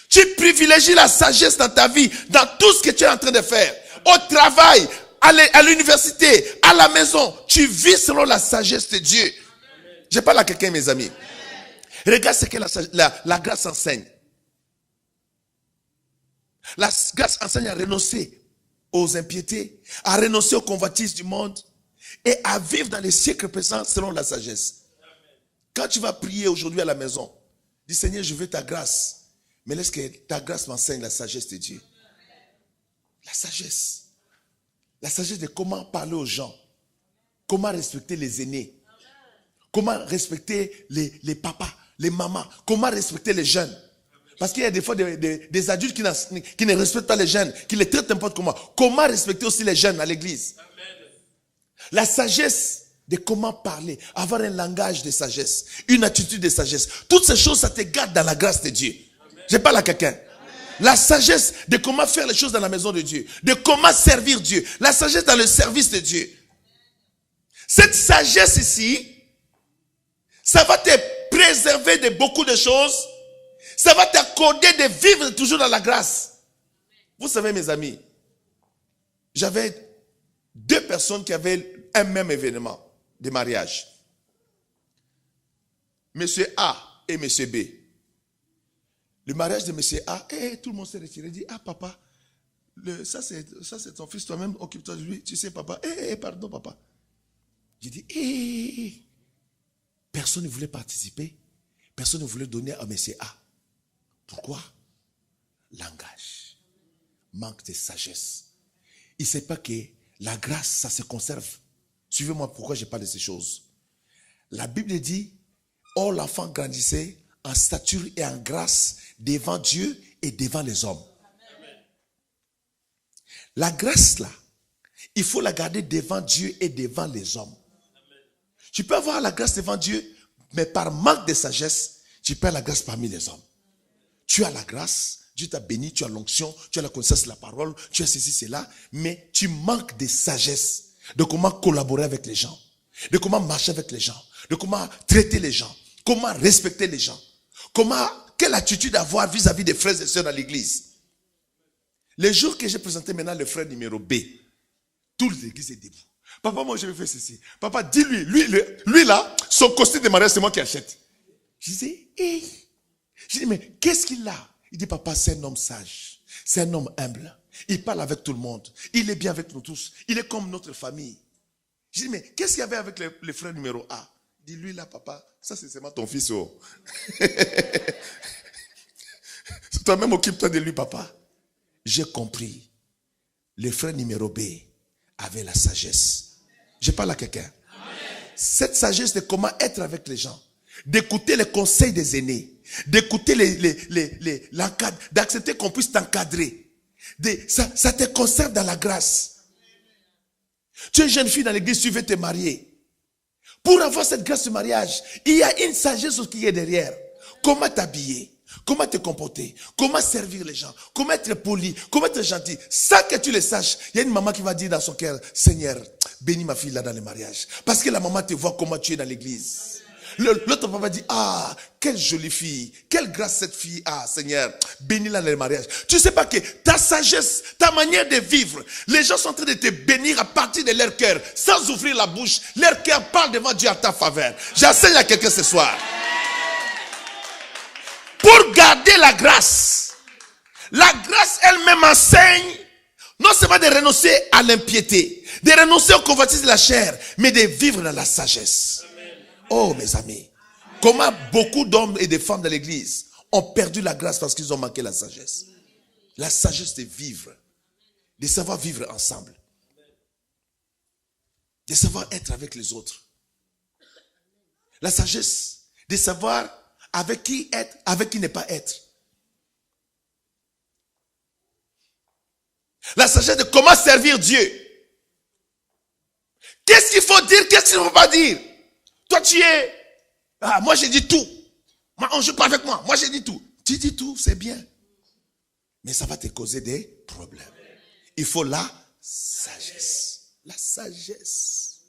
Tu privilégies la sagesse dans ta vie, dans tout ce que tu es en train de faire. Au travail, à l'université, à la maison. Tu vis selon la sagesse de Dieu. Je parle à quelqu'un, mes amis. Regarde ce que la grâce enseigne. La grâce enseigne à renoncer aux impiétés, à renoncer aux convoitises du monde et à vivre dans les siècles présents selon la sagesse. Quand tu vas prier aujourd'hui à la maison, dis Seigneur, je veux ta grâce, mais laisse que ta grâce m'enseigne la sagesse de Dieu. La sagesse. La sagesse de comment parler aux gens, comment respecter les aînés, comment respecter les papas, les mamans, comment respecter les jeunes. Parce qu'il y a des fois des adultes qui ne respectent pas les jeunes, qui les traitent n'importe comment. Comment respecter aussi les jeunes à l'église? La sagesse de comment parler, avoir un langage de sagesse, une attitude de sagesse. Toutes ces choses, ça te garde dans la grâce de Dieu. Je parle à quelqu'un. La sagesse de comment faire les choses dans la maison de Dieu, de comment servir Dieu, la sagesse dans le service de Dieu. Cette sagesse ici, ça va te préserver de beaucoup de choses. Ça va t'accorder de vivre toujours dans la grâce. Vous savez, mes amis, j'avais 2 personnes qui avaient un même événement de mariage. Monsieur A et Monsieur B. Le mariage de Monsieur A, tout le monde s'est retiré. Il dit, ah papa, ça c'est ton fils, toi-même, occupe-toi de lui. Tu sais, papa, pardon, papa. J'ai dit, personne ne voulait participer. Personne ne voulait donner à Monsieur A. Pourquoi? Langage. Manque de sagesse. Il ne sait pas que la grâce, ça se conserve. Suivez-moi pourquoi je parle de ces choses. La Bible dit, or l'enfant grandissait en stature et en grâce devant Dieu et devant les hommes. La grâce là, il faut la garder devant Dieu et devant les hommes. Tu peux avoir la grâce devant Dieu, mais par manque de sagesse, tu perds la grâce parmi les hommes. Tu as la grâce, Dieu t'a béni, tu as l'onction, tu as la connaissance de la parole, tu as ceci, cela, mais tu manques de sagesse, de comment collaborer avec les gens, de comment marcher avec les gens, de comment traiter les gens, comment respecter les gens, quelle attitude avoir vis-à-vis des frères et sœurs dans l'église. Les jours que j'ai présenté maintenant le frère numéro B, toute l'église est debout. Papa, moi je vais faire ceci. Papa, dis-lui, lui là, son costume de mariage, c'est moi qui achète. Je disais, je dis, mais qu'est-ce qu'il a? Il dit, papa, c'est un homme sage. C'est un homme humble. Il parle avec tout le monde. Il est bien avec nous tous. Il est comme notre famille. Je dis, mais qu'est-ce qu'il y avait avec le frère numéro A? Il dit, lui là, papa, ça c'est seulement ton fils. Oh. Toi-même, occupe-toi de lui, papa. J'ai compris. Le frère numéro B avait la sagesse. Je parle à quelqu'un. Cette sagesse de comment être avec les gens. D'écouter les conseils des aînés. D'écouter d'accepter qu'on puisse t'encadrer. Ça te conserve dans la grâce. Tu es une jeune fille dans l'église, tu veux te marier. Pour avoir cette grâce de mariage, il y a une sagesse qui est derrière. Comment t'habiller, comment te comporter, comment servir les gens, comment être poli, comment être gentil. Sans que tu le saches, il y a une maman qui va dire dans son cœur, Seigneur, bénis ma fille là dans le mariage. Parce que la maman te voit comment tu es dans l'église. L'autre papa dit, ah, quelle jolie fille, quelle grâce cette fille a, Seigneur, bénis-la dans le mariage. Tu ne sais pas que ta sagesse, ta manière de vivre, les gens sont en train de te bénir à partir de leur cœur, sans ouvrir la bouche. Leur cœur parle devant Dieu à ta faveur. J'enseigne à quelqu'un ce soir. Pour garder la grâce elle-même enseigne, non seulement de renoncer à l'impiété, de renoncer aux convoitises de la chair, mais de vivre dans la sagesse. Oh mes amis, comment beaucoup d'hommes et de femmes de l'église ont perdu la grâce parce qu'ils ont manqué la sagesse. La sagesse de vivre, de savoir vivre ensemble, de savoir être avec les autres. La sagesse de savoir avec qui être, avec qui ne pas être. La sagesse de comment servir Dieu. Qu'est-ce qu'il faut dire, qu'est-ce qu'il ne faut pas dire. Toi, tu es... Ah, moi, j'ai dit tout. Moi, on ne joue pas avec moi. Moi, j'ai dit tout. Tu dis tout, c'est bien. Mais ça va te causer des problèmes. Il faut la sagesse. La sagesse.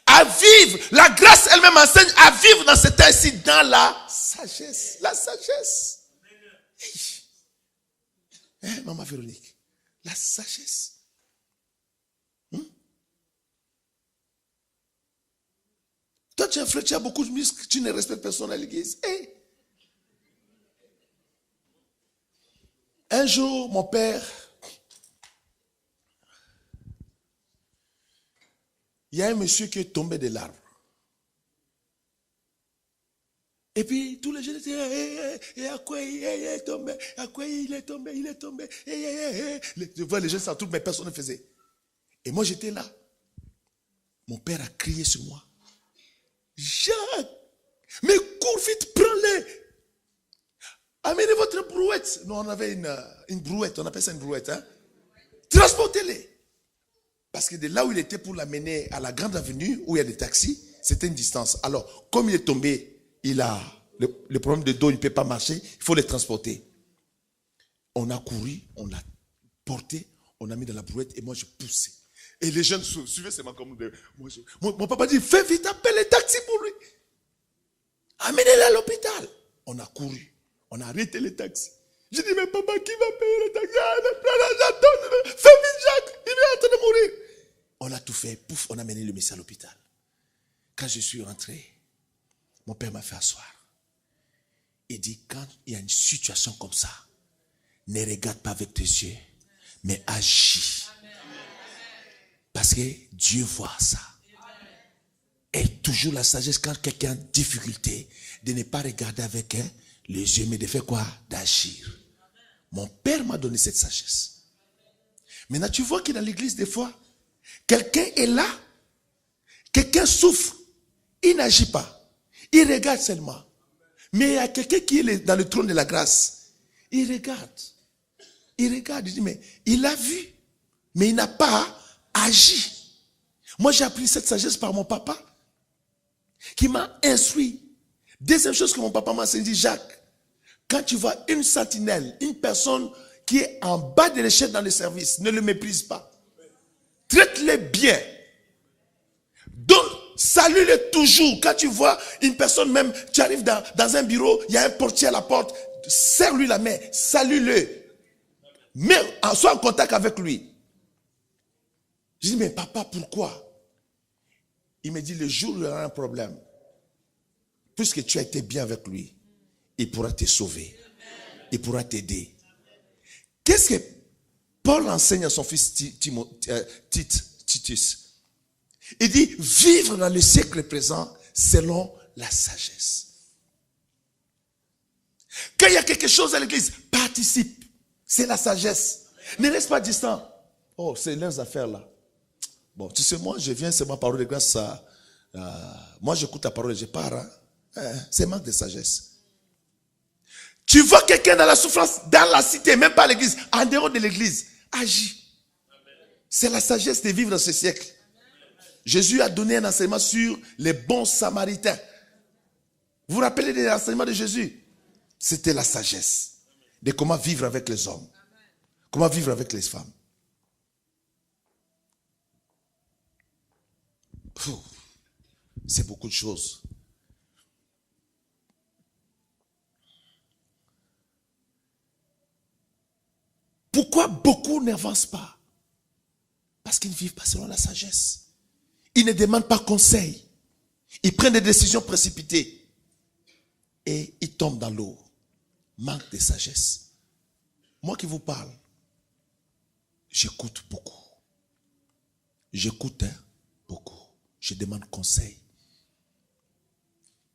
À vivre. La grâce elle-même enseigne à vivre dans cet temps-ci dans la sagesse. La sagesse. Hey. Maman Véronique. La sagesse. Toi, tu es un frère, tu as beaucoup de muscles, tu ne respectes personne à l'église. Hey. Un jour, mon père, il y a un monsieur qui est tombé de l'arbre. Et puis, tous les gens disaient, et à quoi il est tombé, à quoi il est tombé, il est tombé. Je vois les gens s'en trouvent, mais personne ne faisait. Et moi, j'étais là. Mon père a crié sur moi. Jacques, mais cours vite, prends-les. Amenez votre brouette. Nous, on avait une brouette, on appelle ça une brouette. Hein? Transportez-les. Parce que de là où il était pour l'amener à la grande avenue, où il y a des taxis, c'était une distance. Alors, comme il est tombé, il a le problème de dos, il ne peut pas marcher, il faut les transporter. On a couru, on l'a porté, on a mis dans la brouette et moi je poussais. Et les jeunes suivaient seulement comme mon papa dit, fais vite, appelle les taxis pour lui. Amenez-le à l'hôpital. On a couru. On a arrêté les taxis. J'ai dit, mais papa, qui va payer les taxis? Fais vite, Jacques, il est en train de mourir. On a tout fait. Pouf, on a mené le monsieur à l'hôpital. Quand je suis rentré, mon père m'a fait asseoir. Il dit, quand il y a une situation comme ça, ne regarde pas avec tes yeux, mais agis. Parce que Dieu voit ça. Et toujours la sagesse quand quelqu'un a une difficulté, de ne pas regarder avec les yeux, mais de faire quoi? D'agir. Mon père m'a donné cette sagesse. Maintenant, tu vois que dans l'église, des fois, quelqu'un est là, quelqu'un souffre, il n'agit pas, il regarde seulement. Mais il y a quelqu'un qui est dans le trône de la grâce, il regarde, il dit, mais il a vu, mais il n'a pas agi. Moi, j'ai appris cette sagesse par mon papa, qui m'a instruit. Deuxième chose que mon papa m'a dit, Jacques, quand tu vois une sentinelle, une personne qui est en bas de l'échelle dans le service, ne le méprise pas. Traite-le bien. Donc, salue-le toujours. Quand tu vois une personne, même, tu arrives dans un bureau, il y a un portier à la porte, serre-lui la main, salue-le. Mais sois en contact avec lui. Je dis, mais papa, pourquoi? Il me dit, le jour où il y aura un problème, puisque tu as été bien avec lui, il pourra te sauver. Il pourra t'aider. Qu'est-ce que Paul enseigne à son fils Titus? Il dit, vivre dans le siècle présent selon la sagesse. Quand il y a quelque chose à l'église, participe. C'est la sagesse. Ne reste pas distant. Oh, c'est leurs affaires là. Bon, tu sais, moi, je viens, c'est ma parole de grâce. Moi, j'écoute ta parole et je pars. Hein. C'est manque de sagesse. Tu vois quelqu'un dans la souffrance, dans la cité, même pas à l'église, en dehors de l'église, agis. C'est la sagesse de vivre dans ce siècle. Jésus a donné un enseignement sur les bons samaritains. Vous vous rappelez des enseignements de Jésus? C'était la sagesse de comment vivre avec les hommes, comment vivre avec les femmes. C'est beaucoup de choses. Pourquoi beaucoup n'avancent pas? Parce qu'ils ne vivent pas selon la sagesse. Ils ne demandent pas conseil. Ils prennent des décisions précipitées. Et ils tombent dans l'eau. Manque de sagesse. Moi qui vous parle, j'écoute beaucoup. J'écoute beaucoup. Je demande conseil.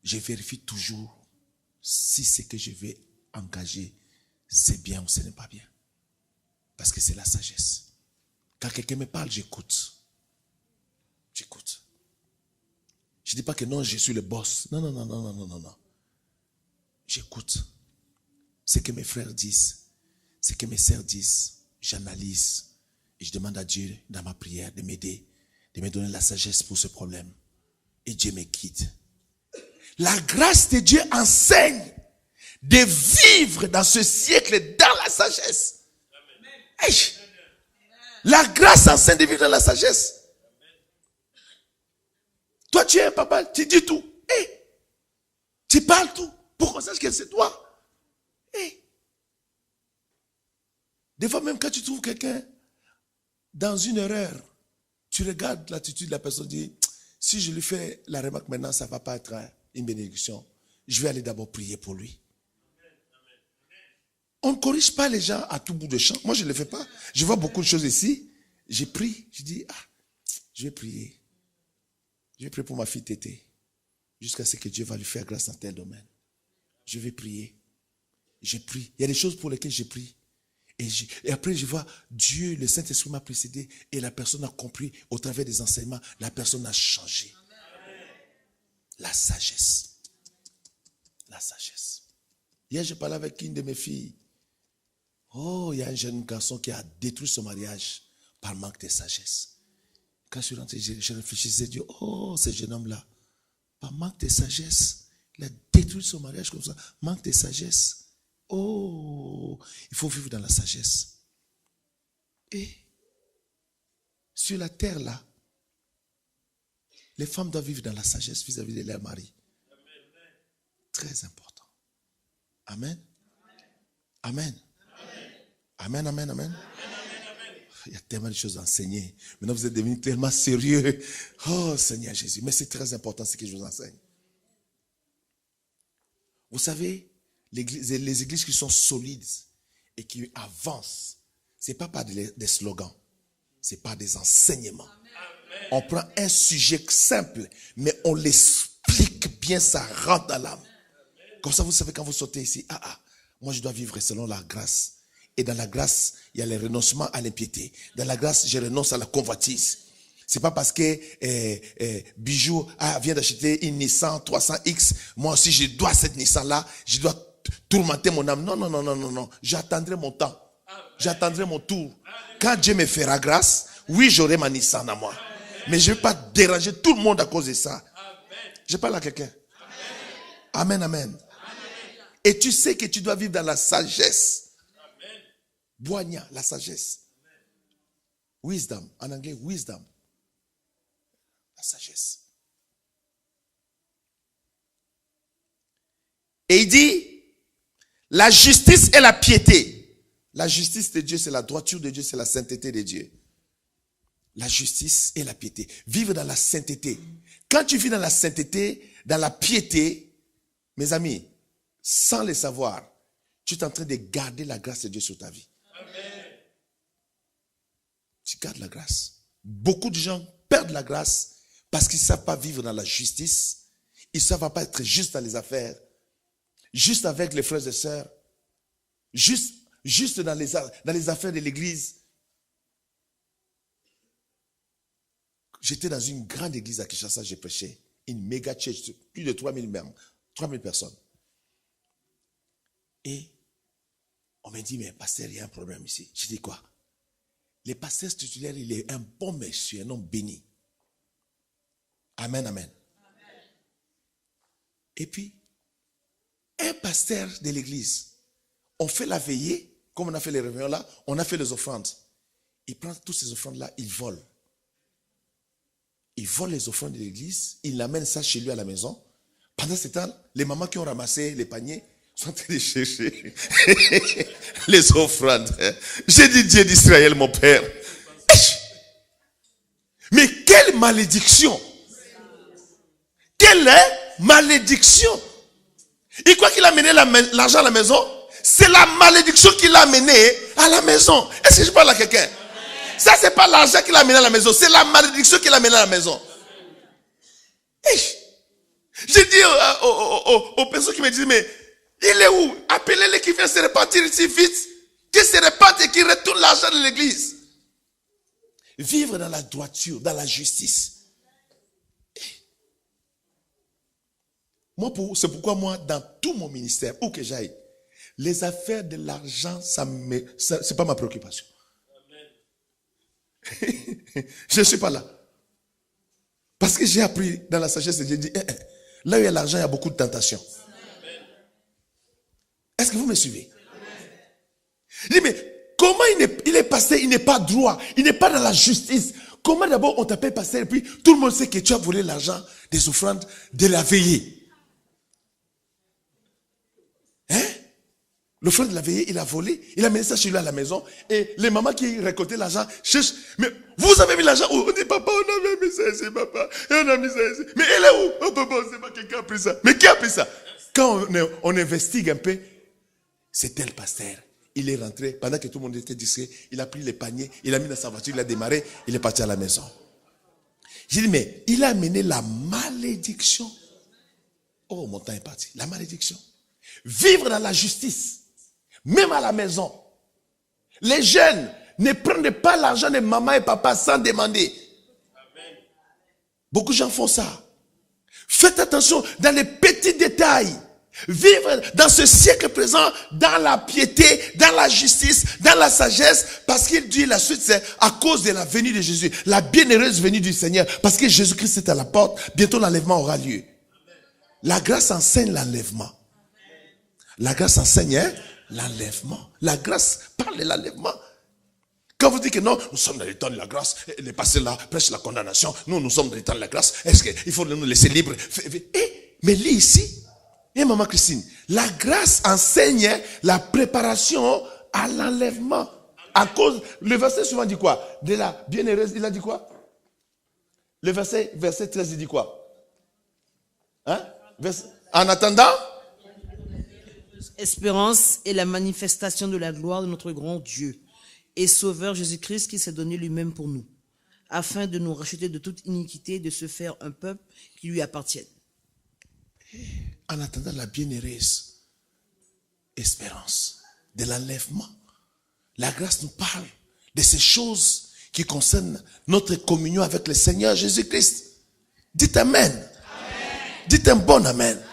Je vérifie toujours si ce que je vais engager, c'est bien ou ce n'est pas bien. Parce que c'est la sagesse. Quand quelqu'un me parle, j'écoute. J'écoute. Je ne dis pas que non, je suis le boss. Non, non, non, non, non, non, non, non. J'écoute ce que mes frères disent, ce que mes sœurs disent. J'analyse et je demande à Dieu dans ma prière de m'aider, de me donner la sagesse pour ce problème. Et Dieu me guide. La grâce de Dieu enseigne de vivre dans ce siècle dans la sagesse. Hey, la grâce enseigne de vivre dans la sagesse. Toi, tu es un papa, tu dis tout. Hey, tu parles tout pour qu'on sache que c'est toi. Hey. Des fois, même quand tu trouves quelqu'un dans une erreur, tu regardes l'attitude de la personne et dis, si je lui fais la remarque maintenant, ça ne va pas être une bénédiction. Je vais aller d'abord prier pour lui. On ne corrige pas les gens à tout bout de champ. Moi, je ne le fais pas. Je vois beaucoup de choses ici. J'ai pris. Je dis, je vais prier. Je vais prier pour ma fille Tété. Jusqu'à ce que Dieu va lui faire grâce dans tel domaine. Je vais prier. Je prie. Il y a des choses pour lesquelles je prie. Et après, je vois Dieu, le Saint-Esprit m'a précédé et la personne a compris au travers des enseignements. La personne a changé. La sagesse. La sagesse. Hier, je parlais avec une de mes filles. Oh, il y a un jeune garçon qui a détruit son mariage par manque de sagesse. Quand je suis rentré, je réfléchissais, je dis, oh, ce jeune homme-là, par manque de sagesse, il a détruit son mariage comme ça. Manque de sagesse. Oh, il faut vivre dans la sagesse. Et sur la terre là, les femmes doivent vivre dans la sagesse vis-à-vis de leur mari. Très important. Amen. Amen. Amen, amen, amen. Il y a tellement de choses à enseigner. Maintenant, vous êtes devenus tellement sérieux. Oh, Seigneur Jésus. Mais c'est très important ce que je vous enseigne. Vous savez, les églises qui sont solides et qui avancent, ce n'est pas par des slogans, c'est par des enseignements. Amen. On prend un sujet simple, mais on l'explique bien, ça rentre dans l'âme. Comme ça, vous savez, quand vous sortez ici, moi je dois vivre selon la grâce. Et dans la grâce, il y a le renoncement à l'impiété. Dans la grâce, je renonce à la convoitise. C'est pas parce que Bijou vient d'acheter une Nissan 300X, moi aussi je dois cette Nissan-là, je dois tourmenter mon âme. Non, non, non, non, non, non. J'attendrai mon temps. J'attendrai mon tour. Quand Dieu me fera grâce, oui, j'aurai ma Nissan à moi. Mais je ne vais pas déranger tout le monde à cause de ça. Je parle à quelqu'un. Amen, amen. Et tu sais que tu dois vivre dans la sagesse. Boigna, la sagesse. Wisdom, en anglais, wisdom. La sagesse. Et il dit, la justice et la piété. La justice de Dieu, c'est la droiture de Dieu, c'est la sainteté de Dieu. La justice et la piété. Vivre dans la sainteté. Quand tu vis dans la sainteté, dans la piété, mes amis, sans le savoir, tu es en train de garder la grâce de Dieu sur ta vie. Amen. Tu gardes la grâce. Beaucoup de gens perdent la grâce parce qu'ils ne savent pas vivre dans la justice. Ils ne savent pas être juste dans les affaires. Juste avec les frères et sœurs. Juste dans les affaires de l'église. J'étais dans une grande église à Kinshasa, j'ai prêché. Une méga church, plus de 3000 personnes. Et on m'a dit, mais pasteur, il y a un problème ici. Je dis quoi? Le pasteur titulaire, il est un bon monsieur, un homme béni. Amen, amen. Et puis, un pasteur de l'église, on fait la veillée, comme on a fait les réveillons là, on a fait les offrandes. Il prend toutes ces offrandes-là, il vole. Il vole les offrandes de l'église, il amène ça chez lui à la maison. Pendant ce temps, les mamans qui ont ramassé les paniers sont allées chercher les offrandes. J'ai dit Dieu d'Israël, mon père. Mais quelle malédiction! Quelle malédiction! Il croit qu'il a amené l'argent à la maison. C'est la malédiction qu'il a amené à la maison. Est-ce que je parle à quelqu'un? Ça, c'est pas l'argent qu'il a amené à la maison. C'est la malédiction qu'il a amené à la maison. J'ai dit aux personnes qui me disent, mais il est où? Appelez-les qui viennent se repartir ici vite. Qu'ils se repartent et qu'ils retournent l'argent de l'église. Vivre dans la droiture, dans la justice. Moi, c'est pourquoi moi, dans tout mon ministère, où que j'aille, les affaires de l'argent, c'est pas ma préoccupation. Je ne suis pas là. Parce que j'ai appris dans la sagesse, j'ai dit, là où il y a l'argent, il y a beaucoup de tentations. Est-ce que vous me suivez? Je dis, mais comment il est passé, il n'est pas droit, il n'est pas dans la justice. Comment d'abord on t'appelle pasteur et puis tout le monde sait que tu as volé l'argent des offrandes de la veillée? Hein? L'offrande de la veillée, il a volé, il a mené ça chez lui à la maison. Et les mamans qui récoltaient l'argent cherchent. Mais vous avez mis l'argent où? On dit, papa, on avait mis ça ici, papa. Et on a mis ça ici. Mais elle est où? Oh, papa, on ne sait pas, quelqu'un a pris ça. Mais qui a pris ça? Quand on investigue un peu, c'était le pasteur. Il est rentré, pendant que tout le monde était distrait, il a pris les paniers, il a mis dans sa voiture, il a démarré, il est parti à la maison. J'ai dit, mais il a amené la malédiction. Oh, mon temps est parti. La malédiction. Vivre dans la justice, même à la maison. Les jeunes ne prennent pas l'argent de maman et papa sans demander. Amen. Beaucoup de gens font ça. Faites attention dans les petits détails. Vivre dans ce siècle présent, dans la piété, dans la justice, dans la sagesse, parce qu'il dit la suite, c'est à cause de la venue de Jésus, la bienheureuse venue du Seigneur, parce que Jésus-Christ est à la porte, bientôt l'enlèvement aura lieu. La grâce enseigne l'enlèvement. La grâce enseigne l'enlèvement. La grâce parle de l'enlèvement. Quand vous dites que non, nous sommes dans le temps de la grâce, les pasteurs là prêchent la condamnation, nous sommes dans le temps de la grâce, est-ce qu'il faut nous laisser libres? Mais lis ici, maman Christine, la grâce enseigne la préparation à l'enlèvement. À cause, le verset suivant dit quoi? De la bienheureuse, il a dit quoi? Le verset 13, il dit quoi? Hein? En attendant, espérance et la manifestation de la gloire de notre grand Dieu et Sauveur Jésus-Christ qui s'est donné lui-même pour nous, afin de nous racheter de toute iniquité et de se faire un peuple qui lui appartienne. En attendant la bienheureuse espérance de l'enlèvement, la grâce nous parle de ces choses qui concernent notre communion avec le Seigneur Jésus-Christ. Dites Amen. Amen. Dites un bon Amen. Amen.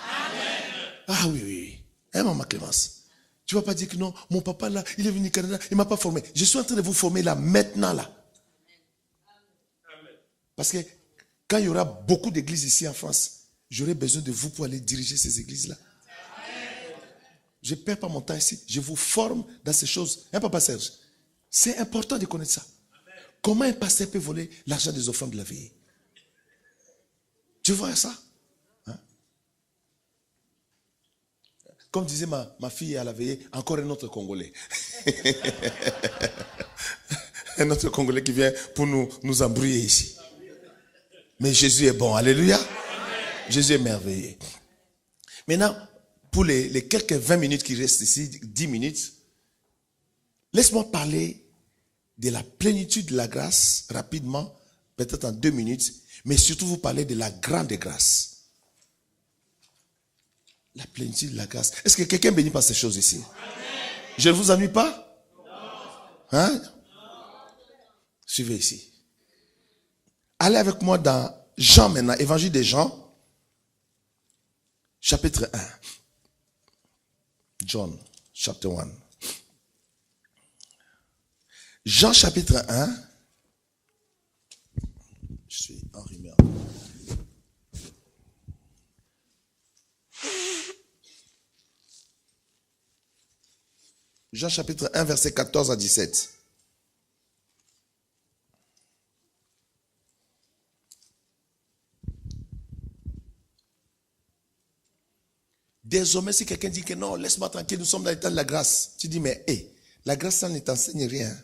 Ah oui, oui. Hein, maman Clémence? Tu ne vas pas dire que non, mon papa là, il est venu au Canada, il ne m'a pas formé. Je suis en train de vous former là, maintenant là. Parce que quand il y aura beaucoup d'églises ici en France, j'aurai besoin de vous pour aller diriger ces églises-là. Je ne perds pas mon temps ici. Je vous forme dans ces choses. Hein, papa Serge? C'est important de connaître ça. Comment un pasteur peut voler l'argent des offrandes de la veillée? Tu vois ça? Hein? Comme disait ma fille à la veillée, encore un autre Congolais. Un autre Congolais qui vient pour nous embrouiller ici. Mais Jésus est bon. Alléluia. Jésus est merveilleux. Maintenant, pour les quelques 20 minutes qui restent ici, 10 minutes, laisse-moi parler de la plénitude de la grâce rapidement, peut-être en 2 minutes, mais surtout vous parler de la grande grâce. La plénitude de la grâce. Est-ce que quelqu'un bénit par ces choses ici? Je ne vous ennuie pas? Hein? Suivez ici. Allez avec moi dans Jean maintenant, Évangile de Jean, chapitre 1. John, chapter 1. Jean chapitre 1. Je suis enrhumé. Jean chapitre 1, verset 14 à 17. Désormais, si quelqu'un dit que non, laisse-moi tranquille, nous sommes dans l'état de la grâce. Tu dis, mais la grâce, ça ne t'enseigne rien.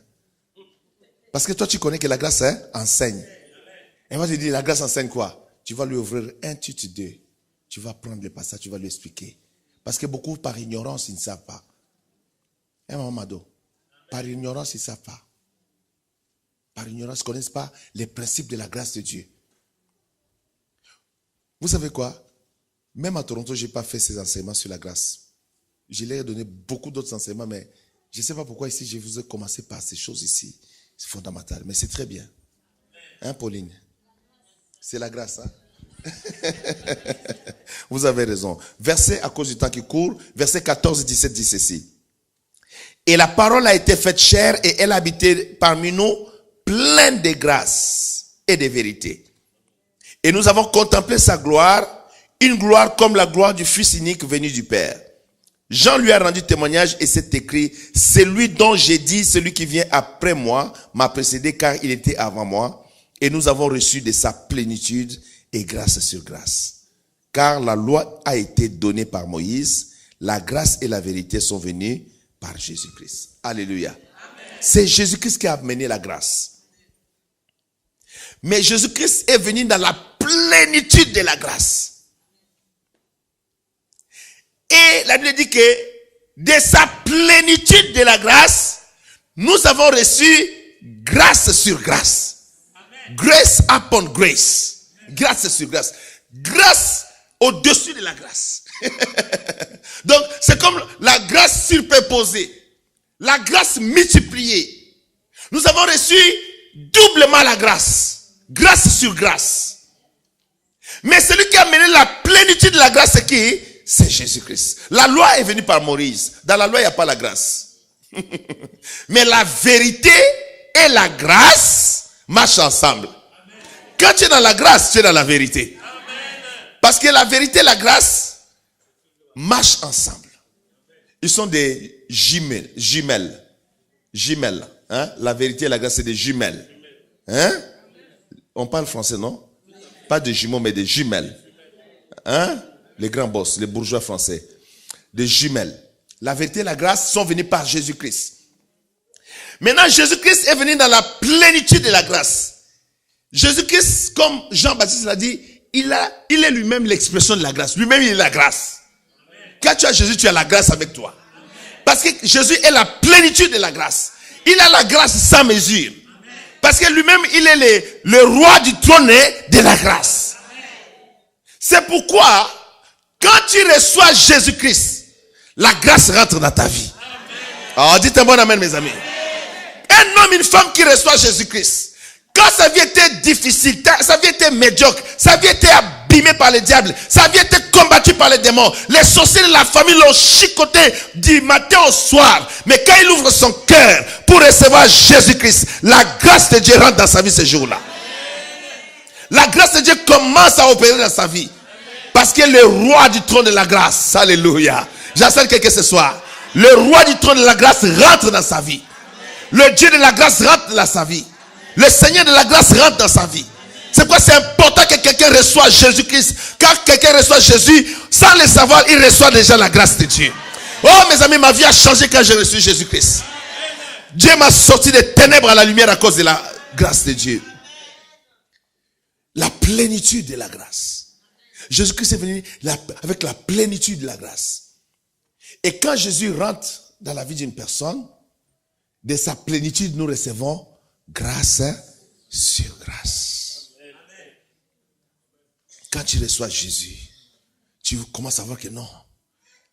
Parce que toi, tu connais que la grâce enseigne. Et moi, je dis, la grâce enseigne quoi? Tu vas lui ouvrir 1 Tite 2. Tu vas prendre le passage, tu vas lui expliquer. Parce que beaucoup, par ignorance, ils ne savent pas. Maman Mado, par ignorance, ils ne savent pas. Par ignorance, ils ne connaissent pas les principes de la grâce de Dieu. Vous savez quoi? Même à Toronto, je n'ai pas fait ces enseignements sur la grâce. Je leur ai donné beaucoup d'autres enseignements, mais je ne sais pas pourquoi ici, je vous ai commencé par ces choses ici. C'est fondamental, mais c'est très bien. Hein, Pauline? C'est la grâce, hein? Vous avez raison. Verset, à cause du temps qui court, verset 14 et 17 dit ceci. Et la parole a été faite chair et elle habitait parmi nous, pleine de grâce et de vérité. Et nous avons contemplé sa gloire, une gloire comme la gloire du Fils unique venu du Père. Jean lui a rendu témoignage et c'est écrit, c'est lui dont j'ai dit, celui qui vient après moi m'a précédé car il était avant moi. Et nous avons reçu de sa plénitude et grâce sur grâce. Car la loi a été donnée par Moïse, la grâce et la vérité sont venues par Jésus-Christ. Alléluia. Amen. C'est Jésus-Christ qui a amené la grâce. Mais Jésus-Christ est venu dans la plénitude de la grâce. Et la Bible dit que de sa plénitude de la grâce, nous avons reçu grâce sur grâce. Amen. Grace upon grace. Grâce sur grâce. Grâce au-dessus de la grâce. Donc, c'est comme la grâce superposée. La grâce multipliée. Nous avons reçu doublement la grâce. Grâce sur grâce. Mais celui qui a mené la plénitude de la grâce, c'est qui? C'est Jésus-Christ. La loi est venue par Moïse. Dans la loi, il n'y a pas la grâce. Mais la vérité et la grâce marchent ensemble. Amen. Quand tu es dans la grâce, tu es dans la vérité. Amen. Parce que la vérité et la grâce marchent ensemble. Ils sont des jumelles. Hein? La vérité et la grâce, c'est des jumelles. Hein? On parle français, non? Pas de jumeaux, mais des jumelles. Hein? Les grands boss, les bourgeois français. Des jumelles. La vérité et la grâce sont venues par Jésus-Christ. Maintenant, Jésus-Christ est venu dans la plénitude de la grâce. Jésus-Christ, comme Jean-Baptiste l'a dit, il est lui-même l'expression de la grâce. Lui-même, il est la grâce. Quand tu as Jésus, tu as la grâce avec toi. Parce que Jésus est la plénitude de la grâce. Il a la grâce sans mesure. Parce que lui-même, il est le roi du trône de la grâce. C'est pourquoi, quand tu reçois Jésus-Christ, la grâce rentre dans ta vie. Alors, dites un bon amen, mes amis. Un homme, une femme qui reçoit Jésus-Christ, quand sa vie était difficile, sa vie était médiocre, sa vie était abîmée par le diable, sa vie était combattue par les démons, les sorciers de la famille l'ont chicoté du matin au soir. Mais quand il ouvre son cœur pour recevoir Jésus-Christ, la grâce de Dieu rentre dans sa vie ce jour-là. La grâce de Dieu commence à opérer dans sa vie. Parce que le roi du trône de la grâce, alléluia, j'enseigne quelqu'un ce soir, le roi du trône de la grâce rentre dans sa vie. Le Dieu de la grâce rentre dans sa vie. Le Seigneur de la grâce rentre dans sa vie. C'est pourquoi c'est important que quelqu'un reçoive Jésus-Christ. Quand quelqu'un reçoit Jésus, sans le savoir, il reçoit déjà la grâce de Dieu. Oh mes amis, ma vie a changé quand j'ai reçu Jésus-Christ. Dieu m'a sorti des ténèbres à la lumière à cause de la grâce de Dieu. La plénitude de la grâce. Jésus-Christ est venu avec la plénitude de la grâce. Et quand Jésus rentre dans la vie d'une personne, de sa plénitude, nous recevons grâce sur grâce. Quand tu reçois Jésus, tu commences à voir que non,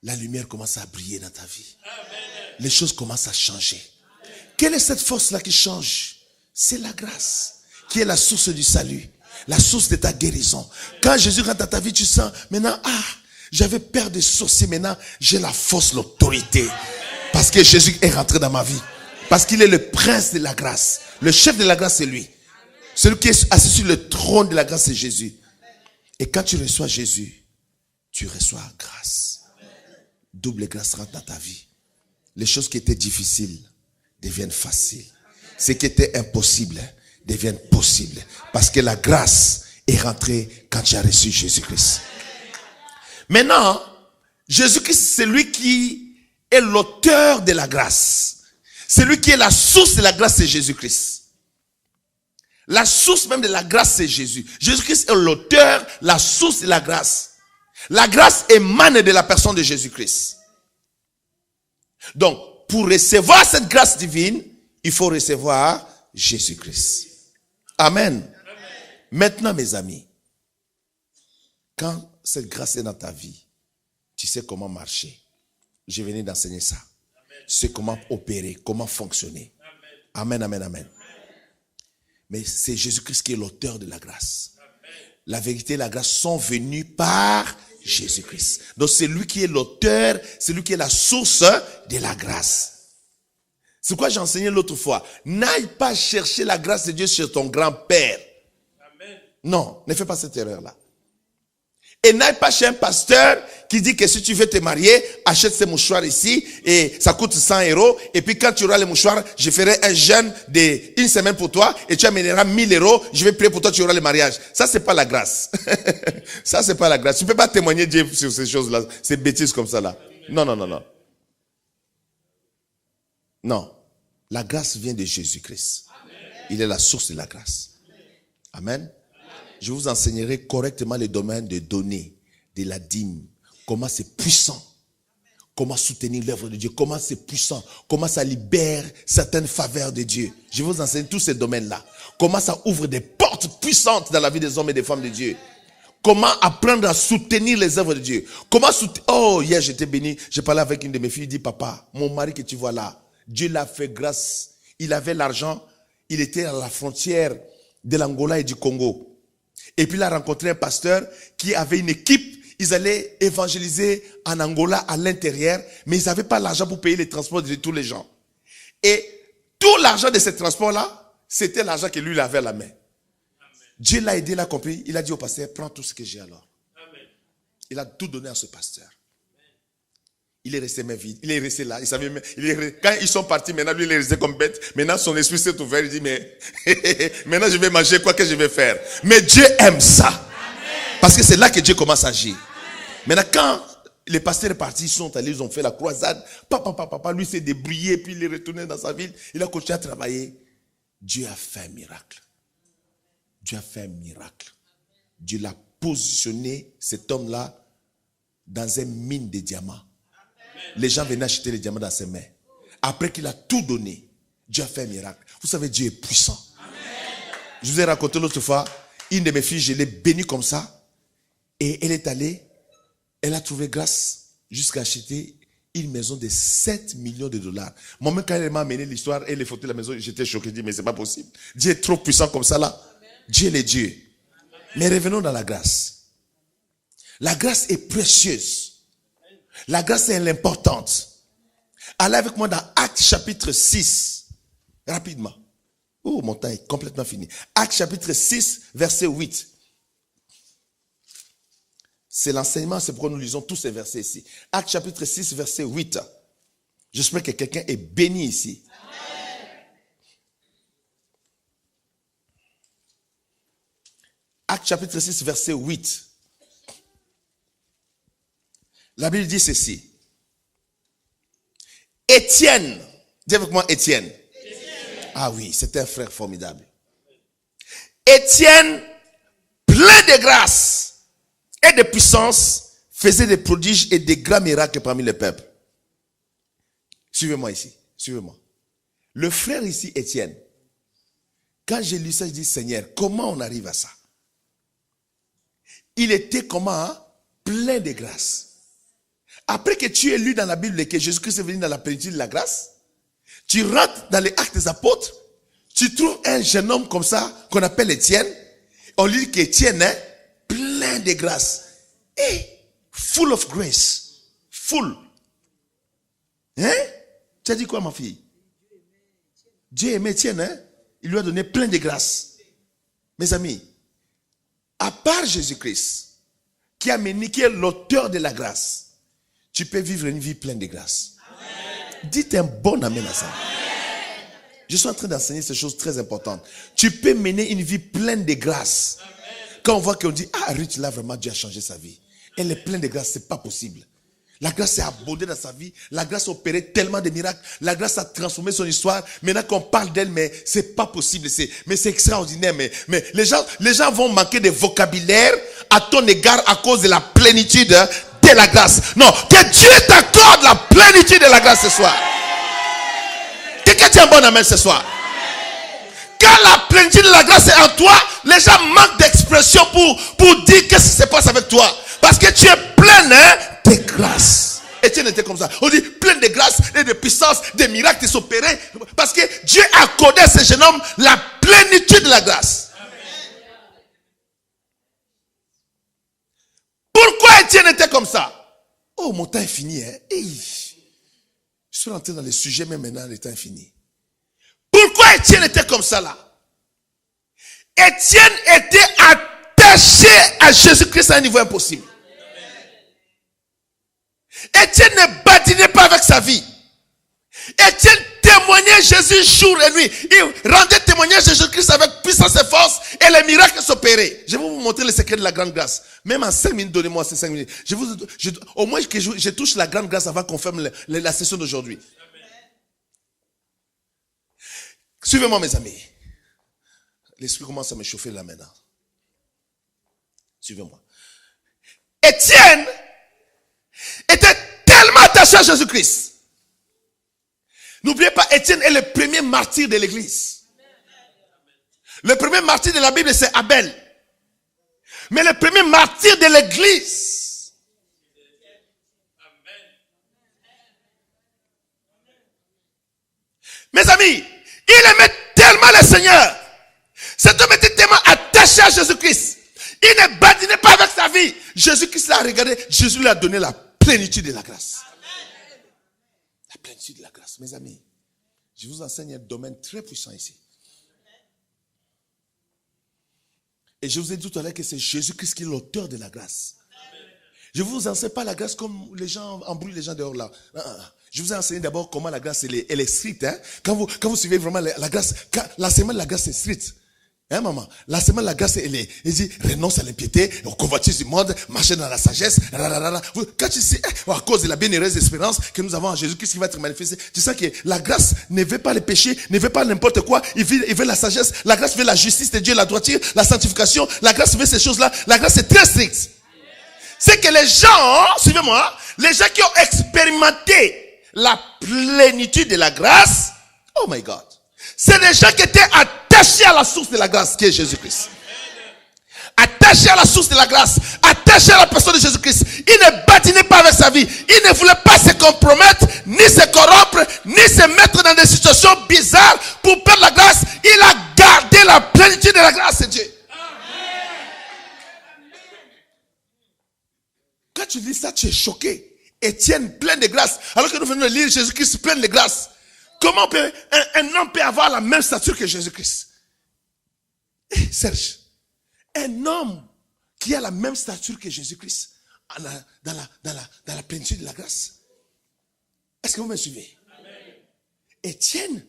la lumière commence à briller dans ta vie. Les choses commencent à changer. Quelle est cette force-là qui change? C'est la grâce, qui est la source du salut, la source de ta guérison. Quand Jésus rentre dans ta vie, tu sens maintenant, j'avais peur des sorciers, maintenant j'ai la force, l'autorité. Parce que Jésus est rentré dans ma vie. Parce qu'il est le prince de la grâce. Le chef de la grâce, c'est lui. Celui qui est assis sur le trône de la grâce, c'est Jésus. Et quand tu reçois Jésus, tu reçois grâce. Double grâce rentre dans ta vie. Les choses qui étaient difficiles deviennent faciles. Ce qui était impossible deviennent possibles. Parce que la grâce est rentrée quand tu as reçu Jésus-Christ. Maintenant, Jésus-Christ, c'est lui qui est l'auteur de la grâce. C'est lui qui est la source de la grâce, c'est Jésus-Christ. La source même de la grâce, c'est Jésus. Jésus-Christ est l'auteur, la source de la grâce. La grâce émane de la personne de Jésus-Christ. Donc, pour recevoir cette grâce divine, il faut recevoir Jésus-Christ. Amen. Maintenant, mes amis, quand cette grâce est dans ta vie, tu sais comment marcher. Je venais d'enseigner ça. Tu sais comment opérer, comment fonctionner. Amen, amen, amen. Mais c'est Jésus-Christ qui est l'auteur de la grâce. La vérité et la grâce sont venues par Jésus-Christ. Donc c'est lui qui est l'auteur, c'est lui qui est la source de la grâce. C'est quoi j'ai enseigné l'autre fois. N'aille pas chercher la grâce de Dieu chez ton grand-père. Non, ne fais pas cette erreur-là. Et n'aille pas chez un pasteur qui dit que si tu veux te marier, achète ces mouchoirs ici et ça coûte 100 €. Et puis quand tu auras les mouchoirs, je ferai un jeûne de 1 semaine pour toi et tu amèneras 1000 €. Je vais prier pour toi, tu auras le mariage. Ça, c'est pas la grâce. Ça, c'est pas la grâce. Tu peux pas témoigner Dieu sur ces choses-là. Ces bêtises comme ça là. Non, non, non, non. Non. La grâce vient de Jésus-Christ. Il est la source de la grâce. Amen. Je vous enseignerai correctement les domaines de donner, de la dîme, comment c'est puissant, comment soutenir l'œuvre de Dieu, comment c'est puissant, comment ça libère certaines faveurs de Dieu. Je vais vous enseigner tous ces domaines-là. Comment ça ouvre des portes puissantes dans la vie des hommes et des femmes de Dieu. Comment apprendre à soutenir les œuvres de Dieu. Comment soutenir. Oh, hier j'étais béni, j'ai parlé avec une de mes filles, il dit, papa, mon mari que tu vois là, Dieu l'a fait grâce. Il avait l'argent, il était à la frontière de l'Angola et du Congo. Et puis il a rencontré un pasteur qui avait une équipe. Ils allaient évangéliser en Angola à l'intérieur, mais ils n'avaient pas l'argent pour payer les transports de tous les gens. Et tout l'argent de ces transports-là, c'était l'argent que lui il avait à la main. Amen. Dieu l'a aidé, l'a compris. Il a dit au pasteur, prends tout ce que j'ai alors. Amen. Il a tout donné à ce pasteur. Il est resté même vide. Il est resté là. Quand ils sont partis, maintenant, lui, il est resté comme bête. Maintenant, son esprit s'est ouvert. Il dit, mais maintenant, je vais manger. Quoi que je vais faire? Mais Dieu aime ça. Amen. Parce que c'est là que Dieu commence à agir. Amen. Maintenant, quand les pasteurs sont partis, ils sont allés, ils ont fait la croisade. Papa, lui s'est débrouillé. Puis il est retourné dans sa ville. Il a continué à travailler. Dieu a fait un miracle. Dieu a fait un miracle. Dieu l'a positionné, cet homme-là, dans une mine de diamants. Les gens venaient acheter les diamants dans ses mains. Après qu'il a tout donné, Dieu a fait un miracle. Vous savez, Dieu est puissant. Amen. Je vous ai raconté l'autre fois, une de mes filles, je l'ai bénie comme ça. Et elle est allée, elle a trouvé grâce jusqu'à acheter une maison de 7 millions de $. Moi-même, quand elle m'a amené l'histoire et les photos de la maison, j'étais choqué. Je dis, mais c'est pas possible. Dieu est trop puissant comme ça là. Amen. Dieu est Dieu. Amen. Mais revenons dans la grâce. La grâce est précieuse. La grâce est l'importante. Allez avec moi dans Actes chapitre 6. Rapidement. Oh, mon temps est complètement fini. Actes chapitre 6, verset 8. C'est l'enseignement, c'est pourquoi nous lisons tous ces versets ici. Actes chapitre 6, verset 8. J'espère que quelqu'un est béni ici. Amen. Actes chapitre 6, verset 8. La Bible dit ceci. Étienne, dis avec moi Étienne. Ah oui, c'était un frère formidable. Étienne, plein de grâce et de puissance, faisait des prodiges et des grands miracles parmi le peuple. Suivez-moi ici, suivez-moi. Le frère ici, Étienne, quand j'ai lu ça, je dis, Seigneur, comment on arrive à ça? Il était comment? Hein? Plein de grâce. Après que tu aies lu dans la Bible que Jésus-Christ est venu dans la plénitude de la grâce, tu rentres dans les actes des apôtres, tu trouves un jeune homme comme ça, qu'on appelle Étienne. On lit qu'Étienne est plein de grâce. Et full of grace. Full. Hein? Tu as dit quoi, ma fille? Dieu aimait Étienne, hein? Il lui a donné plein de grâces. Mes amis, à part Jésus-Christ, qui est l'auteur de la grâce, tu peux vivre une vie pleine de grâce. Amen. Dites un bon amen à ça. Amen. Je suis en train d'enseigner ces choses très importantes. Tu peux mener une vie pleine de grâce. Amen. Quand on voit qu'on dit, ah, Ruth, là, vraiment, Dieu a changé sa vie. Elle est pleine de grâce, c'est pas possible. La grâce s'est abondée dans sa vie. La grâce a opéré tellement de miracles. La grâce a transformé son histoire. Maintenant qu'on parle d'elle, mais c'est pas possible. Mais c'est extraordinaire. Mais les gens vont manquer de vocabulaire à ton égard à cause de la plénitude de la grâce. Non, que Dieu t'accorde la plénitude de la grâce ce soir. Quelqu'un dit un bon amen ce soir. Quand la plénitude de la grâce est en toi, les gens manquent d'expression pour dire qu'est-ce qui se passe avec toi. Parce que tu es plein de grâce. Étienne était comme ça. On dit plein de grâce et de puissance, des miracles qui s'opéraient. Parce que Dieu a accordé à ce jeune homme la plénitude de la grâce. Pourquoi Étienne était comme ça? Oh, mon temps est fini. Hein? Hey. Je suis rentré dans les sujets, mais maintenant le temps est fini. Pourquoi Étienne était comme ça là? Étienne était attaché à Jésus-Christ à un niveau impossible. Étienne ne badinait pas avec sa vie. Étienne témoignait Jésus jour et nuit. Il rendait témoignage de Jésus-Christ avec puissance et force et les miracles s'opéraient. Je vais vous montrer le secret de la grande grâce. Même en 5 minutes, donnez-moi ces 5 minutes. Au moins que je touche la grande grâce avant qu'on ferme la session d'aujourd'hui. Suivez-moi mes amis. L'esprit commence à me chauffer là maintenant. Suivez-moi. Étienne était tellement attaché à Jésus-Christ. N'oubliez pas, Étienne est le premier martyr de l'église. Le premier martyr de la Bible, c'est Abel. Mais le premier martyr de l'église, mes amis, il aimait tellement le Seigneur. Cet homme était tellement attaché à Jésus-Christ. Il ne badinait pas avec sa vie. Jésus-Christ l'a regardé. Jésus lui a donné la plénitude de la grâce. Amen. La plénitude de la grâce. Mes amis, je vous enseigne un domaine très puissant ici. Et je vous ai dit tout à l'heure que c'est Jésus-Christ qui est l'auteur de la grâce. Je ne vous enseigne pas la grâce comme les gens embrouillent les gens dehors là. Je vous ai enseigné d'abord comment la grâce elle est stricte. Hein? Quand vous suivez vraiment la grâce, l'enseignement de la grâce est stricte. Hein, maman? L'enseignement de la grâce, il dit, renonce à l'impiété, au convoitise du monde, marcher dans la sagesse, Quand tu sais, à cause de la bienheureuse espérance que nous avons en Jésus-Christ qui va être manifesté, tu sais que la grâce ne veut pas le péché, ne veut pas n'importe quoi, il veut la sagesse, la grâce veut la justice de Dieu, la droiture, la sanctification, la grâce veut ces choses-là, la grâce est très stricte. C'est que les gens, suivez-moi, les gens qui ont expérimenté la plénitude de la grâce, oh my God, c'est des gens qui étaient attachés à la source de la grâce qui est Jésus-Christ. Attachés à la source de la grâce, attachés à la personne de Jésus-Christ. Il ne badinait pas avec sa vie. Il ne voulait pas se compromettre, ni se corrompre, ni se mettre dans des situations bizarres pour perdre la grâce. Il a gardé la plénitude de la grâce de Dieu. Quand tu lis ça, tu es choqué. Étienne plein de grâce. Alors que nous venons de lire Jésus-Christ plein de grâce. Comment un homme peut avoir la même stature que Jésus-Christ? Serge, un homme qui a la même stature que Jésus-Christ dans la plénitude de la grâce. Est-ce que vous me suivez? Amen. Étienne,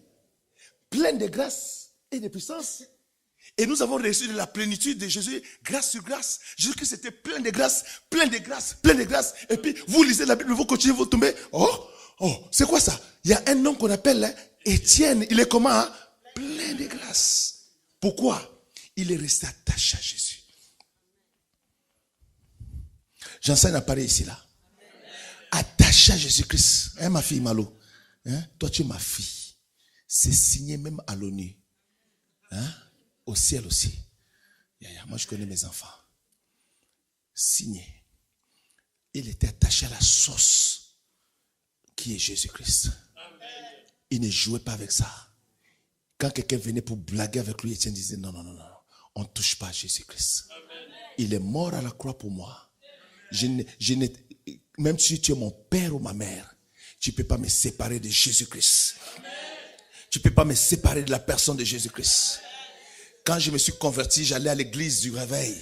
plein de grâce et de puissance. Et nous avons reçu de la plénitude de Jésus, grâce sur grâce. Jésus-Christ était plein de grâce, plein de grâce, plein de grâce. Et puis, vous lisez la Bible, vous continuez, vous tombez. Oh, c'est quoi ça? Il y a un homme qu'on appelle Étienne. Il est comment? Hein? Plein de grâce. Pourquoi? Il est resté attaché à Jésus. J'enseigne à Paris ici, là. Attaché à Jésus-Christ. Hein, ma fille Malo? Hein? Toi, tu es ma fille. C'est signé même à l'ONU. Hein? Au ciel aussi. Moi, je connais mes enfants. Signé. Il était attaché à la source qui est Jésus-Christ. Il ne jouait pas avec ça. Quand quelqu'un venait pour blaguer avec lui, Étienne disait non, on ne touche pas à Jésus-Christ. Il est mort à la croix pour moi. Même si tu es mon père ou ma mère, Tu ne peux pas me séparer de Jésus-Christ. Tu ne peux pas me séparer de la personne de Jésus-Christ. Quand je me suis converti, j'allais à l'église du réveil.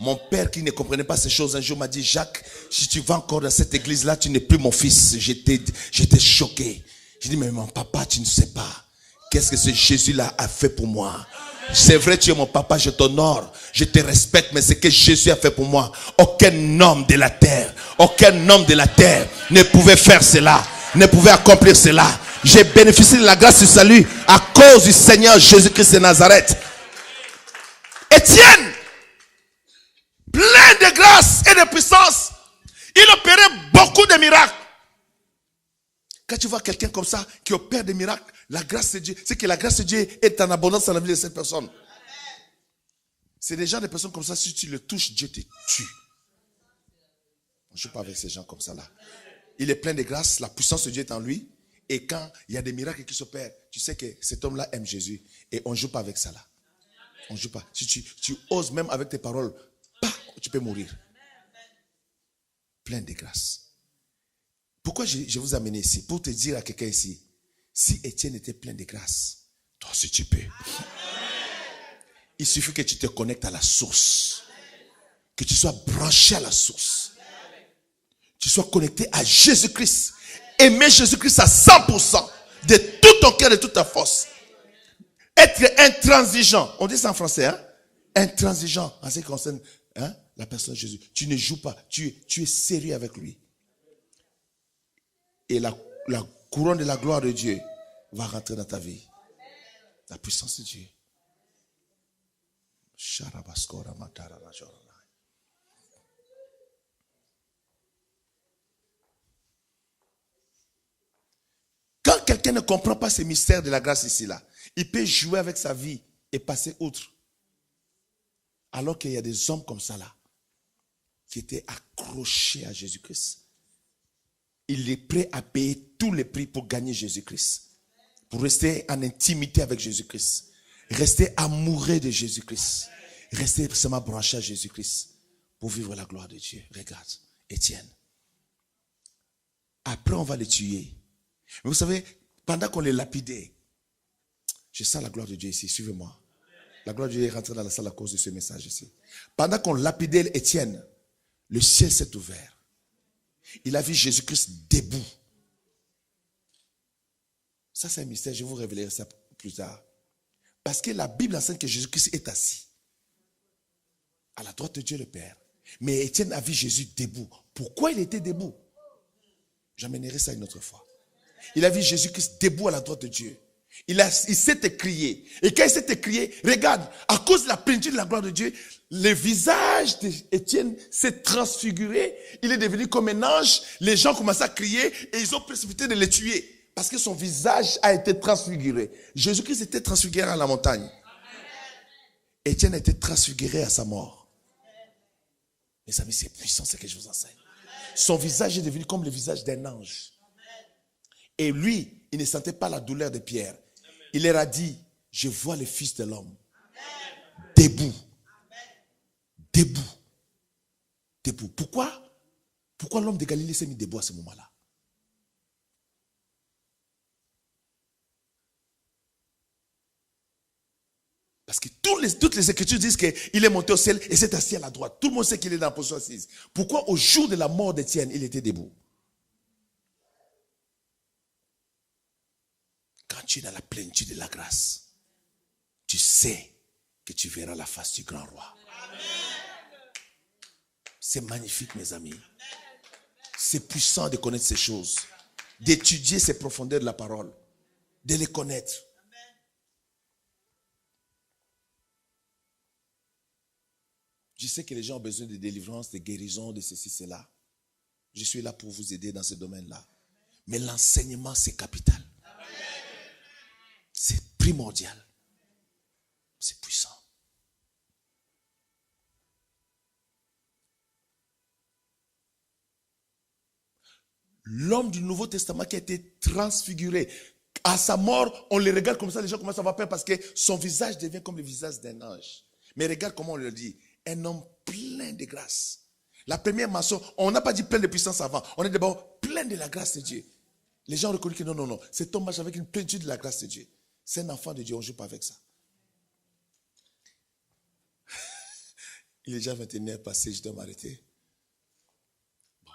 Mon père qui ne comprenait pas ces choses, un jour m'a dit, Jacques, si tu vas encore dans cette église-là, tu n'es plus mon fils. J'étais choqué. J'ai dit, mais mon papa, tu ne sais pas. Qu'est-ce que ce Jésus-là a fait pour moi? C'est vrai, tu es mon papa, je t'honore, je te respecte, mais ce que Jésus a fait pour moi, aucun homme de la terre ne pouvait faire cela, ne pouvait accomplir cela. J'ai bénéficié de la grâce du salut à cause du Seigneur Jésus-Christ de Nazareth. Étienne, plein de grâce et de puissance, il opérait beaucoup de miracles. Quand tu vois quelqu'un comme ça qui opère des miracles, la grâce de Dieu, c'est que la grâce de Dieu est en abondance dans la vie de cette personne. C'est des gens, des personnes comme ça, si tu le touches, Dieu te tue. On ne joue pas avec ces gens comme ça là. Il est plein de grâce, la puissance de Dieu est en lui. Et quand il y a des miracles qui s'opèrent, tu sais que cet homme-là aime Jésus. Et on ne joue pas avec ça là. On ne joue pas. Si tu oses même avec tes paroles, tu peux mourir. Plein de grâce. Pourquoi je vous amène ici? Pour te dire à quelqu'un ici, si Étienne était plein de grâce, toi aussi tu peux. Il suffit que tu te connectes à la source. Que tu sois branché à la source. Tu sois connecté à Jésus-Christ. Aimer Jésus-Christ à 100%. De tout ton cœur, de toute ta force. Être intransigeant. On dit ça en français, hein? Intransigeant en ce qui concerne la personne de Jésus. Tu ne joues pas. Tu es sérieux avec lui. Et la couronne de la gloire de Dieu va rentrer dans ta vie. La puissance de Dieu. Quand quelqu'un ne comprend pas ces mystères de la grâce ici, là, il peut jouer avec sa vie et passer outre. Alors qu'il y a des hommes comme ça là, qui étaient accrochés à Jésus-Christ. Il est prêt à payer tous les prix pour gagner Jésus-Christ. Pour rester en intimité avec Jésus-Christ. Rester amoureux de Jésus-Christ. Rester seulement branché à Jésus-Christ. Pour vivre la gloire de Dieu. Regarde, Étienne. Après, on va les tuer. Mais vous savez, pendant qu'on les lapidait, je sens la gloire de Dieu ici. Suivez-moi. La gloire de Dieu est rentrée dans la salle à cause de ce message ici. Pendant qu'on lapidait Étienne, le ciel s'est ouvert. Il a vu Jésus-Christ debout. Ça, c'est un mystère. Je vous révélerai ça plus tard. Parce que la Bible enseigne que Jésus-Christ est assis à la droite de Dieu le Père. Mais Étienne a vu Jésus debout. Pourquoi il était debout? J'amènerai ça une autre fois. Il a vu Jésus-Christ debout à la droite de Dieu. Il s'est écrié. Et quand il s'est écrié, regarde, à cause de la plénitude de la gloire de Dieu, le visage d'Étienne s'est transfiguré. Il est devenu comme un ange. Les gens commençaient à crier et ils ont précipité de le tuer. Parce que son visage a été transfiguré. Jésus-Christ était transfiguré à la montagne. Étienne a été transfiguré à sa mort. Mes amis, c'est puissant ce que je vous enseigne. Son visage est devenu comme le visage d'un ange. Et lui, il ne sentait pas la douleur de Pierre. Il leur a dit, je vois le Fils de l'homme. Debout. Debout. Debout. Pourquoi l'homme de Galilée s'est mis debout à ce moment-là? Parce que toutes les Écritures disent qu'il est monté au ciel et s'est assis à la droite. Tout le monde sait qu'il est dans la position assise. Pourquoi au jour de la mort d'Étienne, il était debout? Quand tu es dans la plénitude de la grâce, tu sais que tu verras la face du grand roi. C'est magnifique, mes amis. C'est puissant de connaître ces choses, d'étudier ces profondeurs de la parole, de les connaître. Je sais que les gens ont besoin de délivrance, de guérison, de ceci, cela. Je suis là pour vous aider dans ce domaine-là. Mais l'enseignement, c'est capital. C'est primordial. C'est puissant. L'homme du Nouveau Testament qui a été transfiguré. À sa mort, on le regarde comme ça, les gens commencent à avoir peur parce que son visage devient comme le visage d'un ange. Mais regarde comment on le dit. Un homme plein de grâce. La première mention, on n'a pas dit plein de puissance avant. On est d'abord plein de la grâce de Dieu. Les gens reconnaissent que non, c'est ton match avec une plénitude de la grâce de Dieu. C'est un enfant de Dieu, on ne joue pas avec ça. Il est déjà 21h passé, je dois m'arrêter. Bon.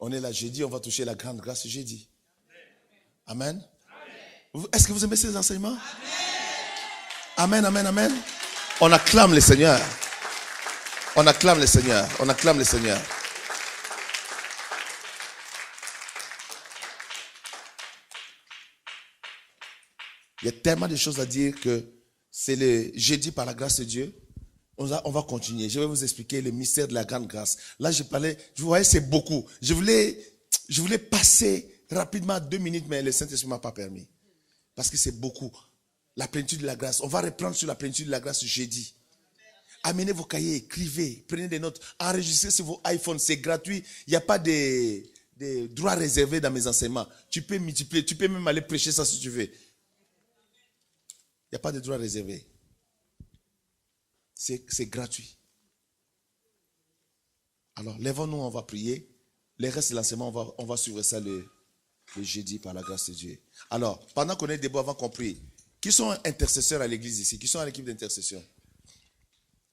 On est là jeudi, on va toucher la grande grâce jeudi. Amen. Est-ce que vous aimez ces enseignements? Amen, amen, amen. On acclame le Seigneur. On acclame le Seigneur. On acclame le Seigneur. Il y a tellement de choses à dire que c'est le jeudi par la grâce de Dieu. On va continuer. Je vais vous expliquer le mystère de la grande grâce. Là, je parlais, vous voyez, c'est beaucoup. Je voulais passer rapidement 2 minutes, mais le Saint-Esprit ne m'a pas permis. Parce que c'est beaucoup. La plénitude de la grâce. On va reprendre sur la plénitude de la grâce jeudi. Amenez vos cahiers, écrivez, prenez des notes, enregistrez sur vos iPhones, c'est gratuit. Il n'y a pas de droits réservés dans mes enseignements. Tu peux multiplier, tu peux même aller prêcher ça si tu veux. Il n'y a pas de droits réservés. C'est gratuit. Alors, lèvons-nous, on va prier. Le reste de l'enseignement, on va suivre ça le jeudi par la grâce de Dieu. Alors, pendant qu'on est debout, avant qu'on prie, qui sont intercesseurs à l'église ici? Qui sont à l'équipe d'intercession?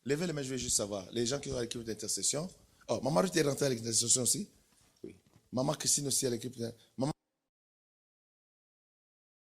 Levez les mains, je veux juste savoir. Les gens qui sont à l'équipe d'intercession. Oh, maman Ruth est rentrée à l'équipe d'intercession aussi? Oui. Maman Christine aussi à l'équipe d'intercession.